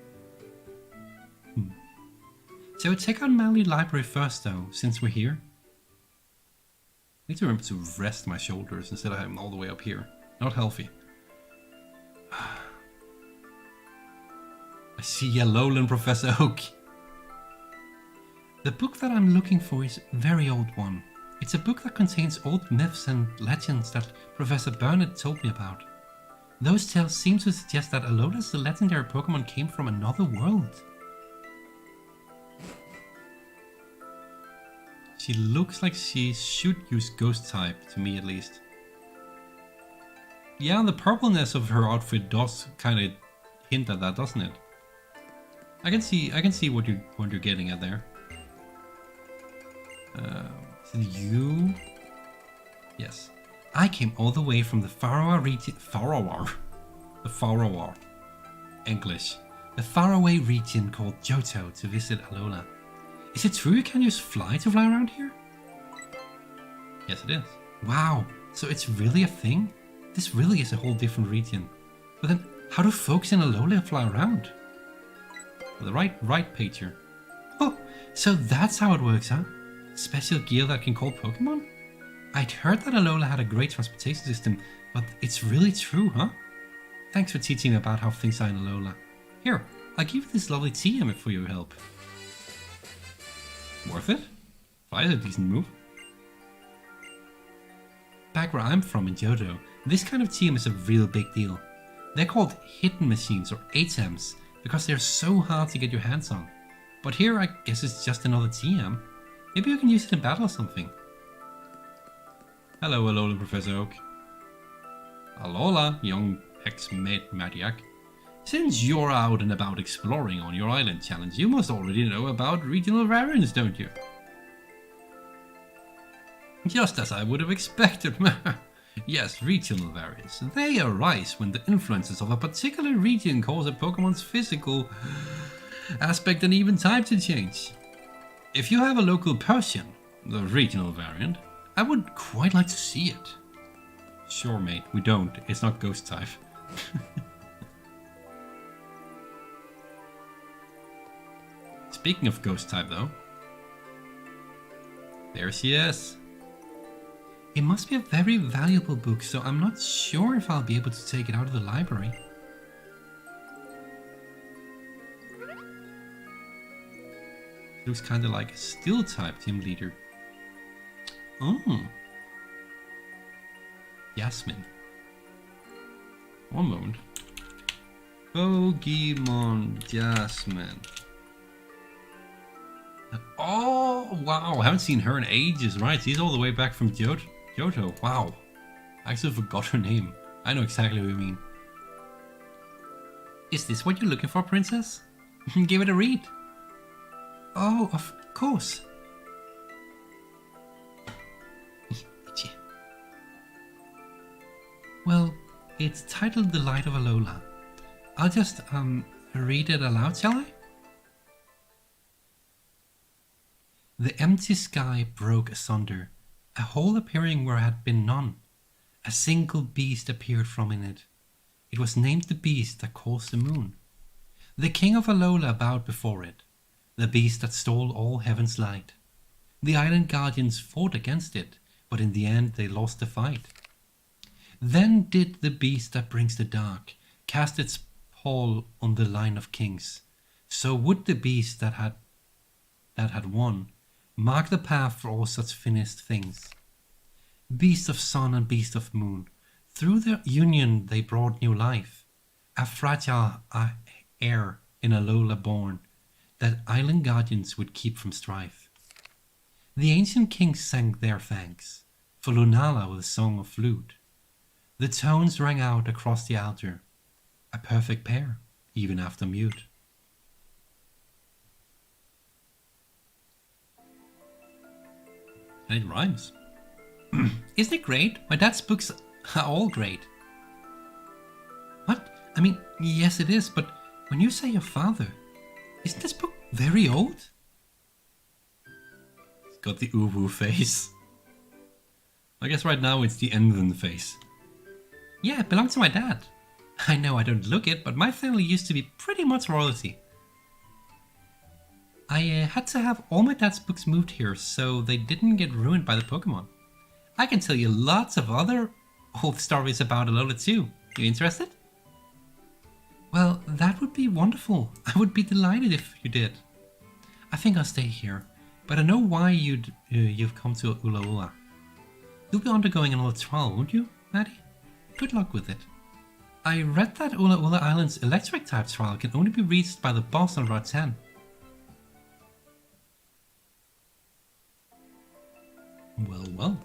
So check out Manly Library first though, since we're here. I need to remember to rest my shoulders instead of having them all the way up here. Not healthy. I see Yellowland, Professor Oak. The book that I'm looking for is a very old one. It's a book that contains old myths and legends that Professor Burnett told me about. Those tales seem to suggest that Alola, the legendary Pokémon, came from another world. She looks like she should use Ghost type, to me at least. Yeah, the purpleness of her outfit does kind of hint at that, doesn't it? I can see what you're getting at there. Is it you? Yes. I came all the way from the Faraway region. The Faraway. English. The faraway region called Johto to visit Alola. Is it true you can use fly to fly around here? Yes, it is. Wow, so it's really a thing? This really is a whole different region. But then, how do folks in Alola fly around? The right page here. Oh, so that's how it works, huh? Special gear that can call Pokemon? I'd heard that Alola had a great transportation system, but it's really true, huh? Thanks for teaching me about how things are in Alola. Here, I'll give you this lovely TM for your help. Worth it? Fly is a decent move. Back where I'm from in Johto, this kind of TM is a real big deal. They're called hidden machines or ATEMs because they're so hard to get your hands on. But here I guess it's just another TM. Maybe you can use it in battle or something. Hello, Alola, Professor Oak. Alola, young ex-mate Madiak. Since you're out and about exploring on your island challenge, you must already know about regional variants, don't you? Just as I would have expected. Yes, regional variants. They arise when the influences of a particular region cause a Pokemon's physical aspect and even type to change. If you have a local Persian, the regional variant, I would quite like to see it. Sure, mate, we don't. It's not ghost type. Speaking of ghost type, though, there she is. It must be a very valuable book, so I'm not sure if I'll be able to take it out of the library. It looks kind of like a steel type team leader. Oh. Yasmin. One moment. Pokemon Jasmine. Oh, wow. I haven't seen her in ages. Right, she's all the way back from Johto. Wow. I actually forgot her name. I know exactly what you mean. Is this what you're looking for, princess? Give it a read. Oh, of course. Well, it's titled The Light of Alola. I'll just, read it aloud, shall I? The empty sky broke asunder, a hole appearing where had been none. A single beast appeared from in it. It was named the beast that caused the moon. The king of Alola bowed before it, the beast that stole all heaven's light. The island guardians fought against it, but in the end they lost the fight. Then did the beast that brings the dark cast its pall on the line of kings. So would the beast that had won mark the path for all such finished things. Beast of sun and beast of moon, through their union they brought new life. A fragile heir in Alola born, that island guardians would keep from strife. The ancient kings sang their thanks for Lunala with a song of flute. The tones rang out across the altar, a perfect pair, even after mute. And it rhymes. Isn't it great? My dad's books are all great. What? I mean, yes it is, but when you say your father, isn't this book very old? It's got the uwu face. I guess right now it's the Envin face. Yeah, it belongs to my dad. I know I don't look it, but my family used to be pretty much royalty. I had to have all my dad's books moved here so they didn't get ruined by the Pokemon. I can tell you lots of other old stories about Alola too. You interested? Well, that would be wonderful. I would be delighted if you did. I think I'll stay here, but I know why you've come to Ulaula. You'll be undergoing another trial, won't you, Maddie? Good luck with it. I read that Ulaula Island's electric type trial can only be reached by the boss on Route 10. Well.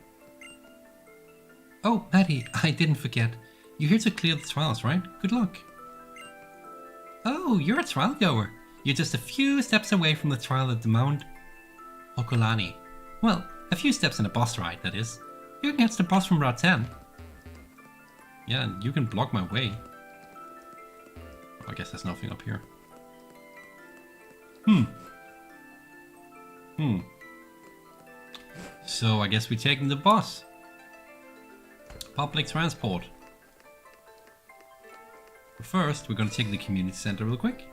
Oh, Maddie, I didn't forget. You're here to clear the trials, right? Good luck. Oh, you're a trial goer. You're just a few steps away from the trial at the Mount Hokulani. Well, a few steps in a boss ride, that is. You can catch the boss from Route 10. Yeah, and you can block my way. I guess there's nothing up here. So I guess we're taking the bus. Public transport. But first, we're gonna check the community center real quick.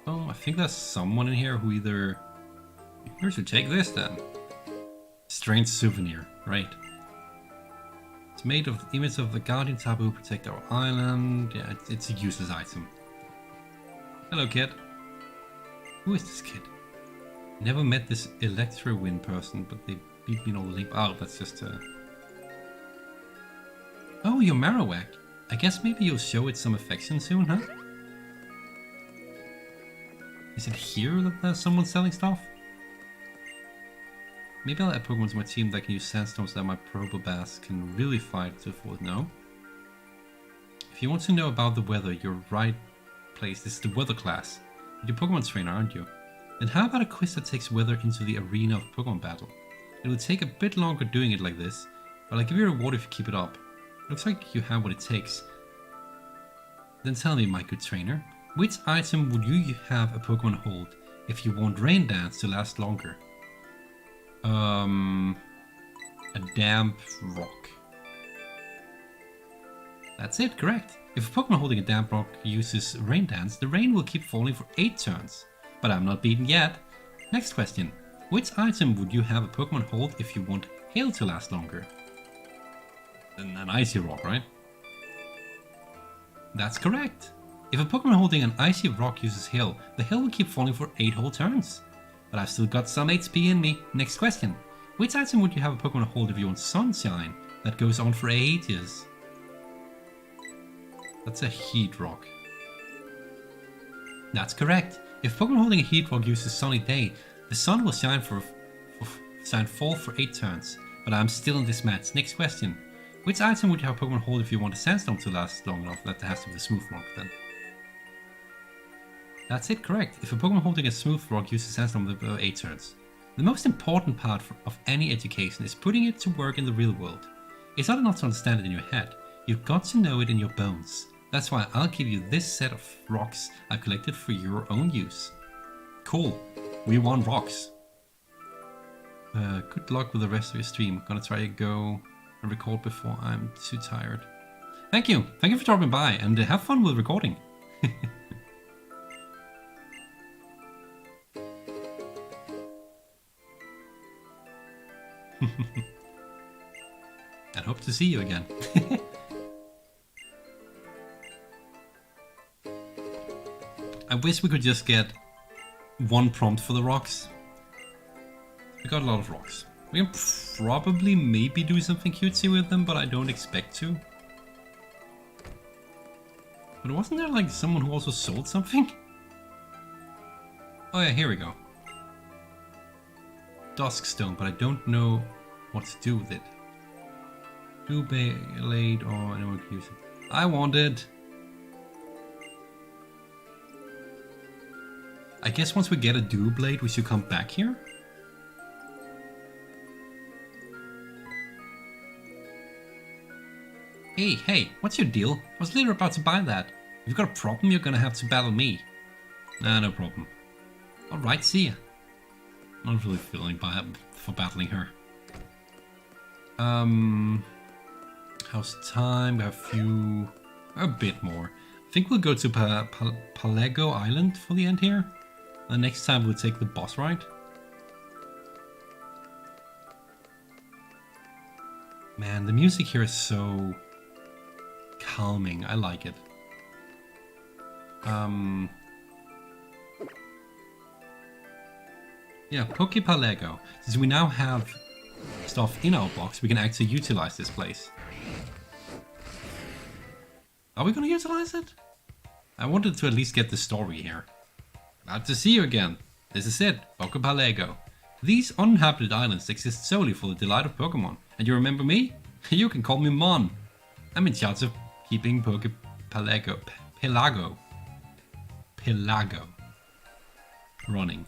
Oh, I think there's someone in here who either... Here, should take this then. Strange souvenir, right. It's made of the image of the guardian taboo protect our island. Yeah, it's a useless item. Hello, kid. Who is this kid? Never met this Electro-Wind person, but they beat me in all the leap out. That's just Oh, you're Marowak. I guess maybe you'll show it some affection soon, huh? Is it here that there's someone selling stuff? Maybe I'll add Pokemon to my team that can use Sandstorms that my Probobass can really fight to afford. No? If you want to know about the weather, you're right place. This is the weather class. You're a Pokemon trainer, aren't you? Then how about a quiz that takes weather into the arena of Pokemon battle? It will take a bit longer doing it like this, but I'll give you a reward if you keep it up. Looks like you have what it takes. Then tell me, my good trainer, which item would you have a Pokemon hold if you want Rain Dance to last longer? A damp rock. That's it, correct. If a Pokemon holding a damp rock uses Rain Dance, the rain will keep falling for 8 turns. But I'm not beaten yet. Next question. Which item would you have a Pokemon hold if you want Hail to last longer? An Icy Rock, right? That's correct. If a Pokemon holding an Icy Rock uses Hail, the Hail will keep falling for 8 whole turns. But I've still got some HP in me. Next question. Which item would you have a Pokemon hold if you want Sunshine that goes on for ages? That's a Heat Rock. That's correct. If Pokemon holding a Heat Rock uses Sunny Day, the sun will shine fall for 8 turns. But I'm still in this match. Next question. Which item would you have a Pokemon hold if you want a Sandstorm to last long enough? That has to be the Smooth Rock then. That's it, correct. If a Pokemon holding a Smooth Rock uses Sandstorm for 8 turns. The most important part of any education is putting it to work in the real world. It's not enough to understand it in your head. You've got to know it in your bones. That's why I'll give you this set of rocks I've collected for your own use. Cool. We won rocks. Good luck with the rest of your stream. Gonna try to go and record before I'm too tired. Thank you. Thank you for dropping by and have fun with recording. I hope to see you again. I wish we could just get one prompt for the rocks. We got a lot of rocks. We can probably maybe do something cutesy with them, but I don't expect to. But wasn't there like someone who also sold something? Oh yeah, here we go. Duskstone, but I don't know what to do with it. Blade or anyone can use it. I want it. I guess once we get a Blade, we should come back here. Hey, what's your deal? I was literally about to buy that. If you've got a problem, you're gonna have to battle me. Nah, no problem. Alright, see ya. Not really feeling for battling her. How's time? We have a bit more. I think we'll go to Palago Island for the end here. And next time we'll take the boss ride. Man, the music here is so calming. I like it. Yeah, Poképalago. Since we now have stuff in our box, we can actually utilize this place. Are we gonna utilize it? I wanted to at least get the story here. Glad to see you again. This is it, Poképalago. These uninhabited islands exist solely for the delight of Pokemon. And you remember me? You can call me Mon. I'm in charge of keeping Pelago running.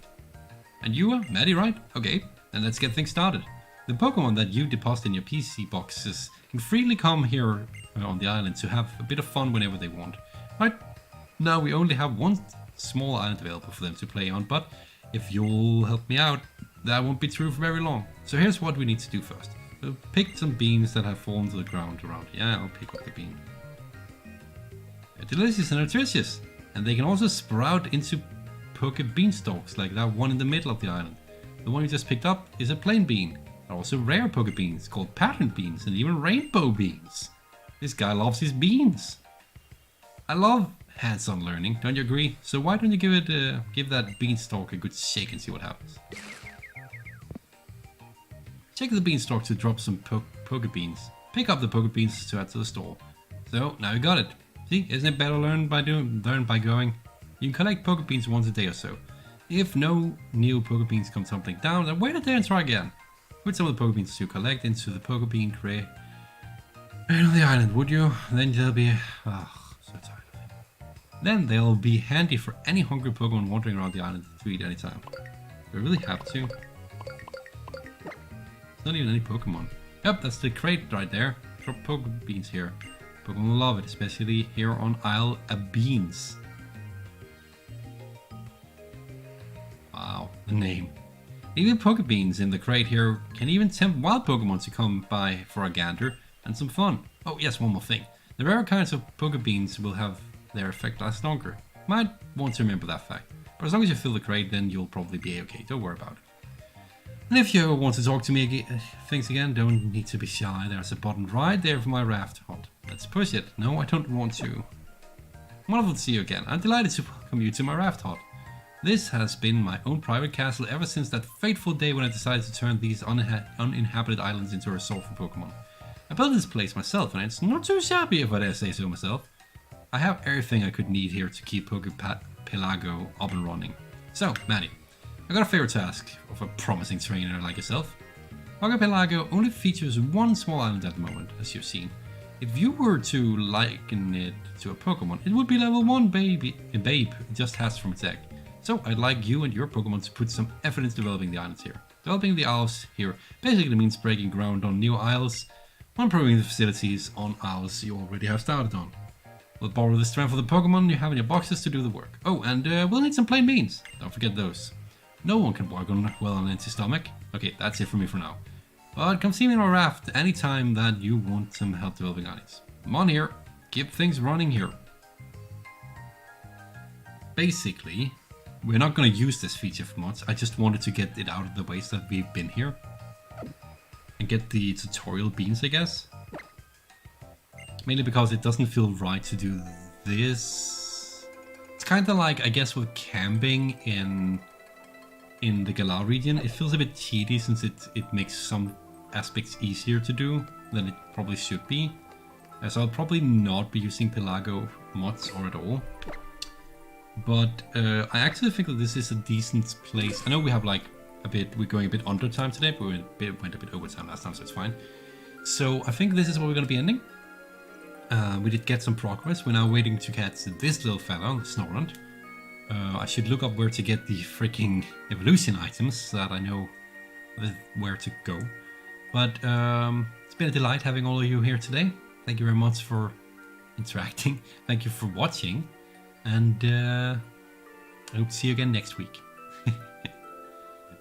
And you are Maddie, right? Okay, then let's get things started. The Pokemon that you deposit in your PC boxes can freely come here on the island to have a bit of fun whenever they want. Right now we only have one small island available for them to play on, but if you'll help me out, that won't be true for very long. So here's what we need to do first. So pick some beans that have fallen to the ground around here. Yeah, I'll pick up the bean. They're delicious and nutritious, and they can also sprout into Poke beanstalks like that one in the middle of the island. The one we just picked up is a plain bean. There are also rare Poke beans called patterned beans and even rainbow beans. This guy loves his beans. I love hands-on learning, don't you agree? So why don't you give that beanstalk a good shake and see what happens. Check the beanstalk to drop some Poke beans. Pick up the Poke beans to add to the store. So now you got it. See, isn't it better learn by going? You can collect Poke beans once a day or so. If no new Poke beans come tumbling down, then wait a day and try again. Put some of the Poke beans you collect into the Poke bean crate on the island, would you? Then they'll be so tired of it. Then they'll be handy for any hungry Pokemon wandering around the island to eat anytime. Do I really have to? It's not even any Pokemon. Yep, that's the crate right there. Drop Poke Beans here. Pokemon will love it, especially here on Isle of Beans. Wow, the name. Even Poke Beans in the crate here can even tempt wild Pokemon to come by for a gander and some fun. Oh yes, one more thing. The rare kinds of Poke Beans will have their effect last longer. Might want to remember that fact. But as long as you fill the crate, then you'll probably be okay. Don't worry about it. And if you want to talk to me things again, don't need to be shy. There's a button right there for my raft hut. Let's push it. No, I don't want to. Wonderful to see you again. I'm delighted to welcome you to my raft hut. This has been my own private castle ever since that fateful day when I decided to turn these uninhabited islands into a resort for Pokemon. I built this place myself, and it's not too shabby if I dare say so myself. I have everything I could need here to keep Pelago up and running. So, Maddie, I got a favor to ask of a promising trainer like yourself. Pelago only features one small island at the moment, as you've seen. If you were to liken it to a Pokemon, it would be level 1 babe it just hatched from its egg. So I'd like you and your Pokemon to put some effort into developing the islands here. Developing the isles here basically means breaking ground on new isles, while improving the facilities on isles you already have started on. We'll borrow the strength of the Pokemon you have in your boxes to do the work. Oh, and we'll need some plain beans. Don't forget those. No one can work well on an empty stomach. Okay, that's it for me for now. But come see me in our raft anytime that you want some help developing islands. Come on here, keep things running here. Basically, we're not going to use this feature for mods. I just wanted to get it out of the way so that we've been here. And get the tutorial beans, I guess. Mainly because it doesn't feel right to do this. It's kind of like, I guess, with camping in the Galar region. It feels a bit cheaty since it makes some aspects easier to do than it probably should be. So I'll probably not be using Pelago mods or at all. But I actually think that this is a decent place. I know we have like we're going a bit under time today, but we went a bit over time last time, so it's fine. So I think this is where we're going to be ending. We did get some progress. We're now waiting to catch this little fellow, Snorunt. I should look up where to get the freaking evolution items so that I know where to go. But it's been a delight having all of you here today. Thank you very much for interacting. Thank you for watching. And I hope to see you again next week.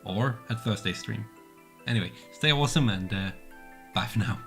Or at Thursday stream. Anyway, stay awesome and bye for now.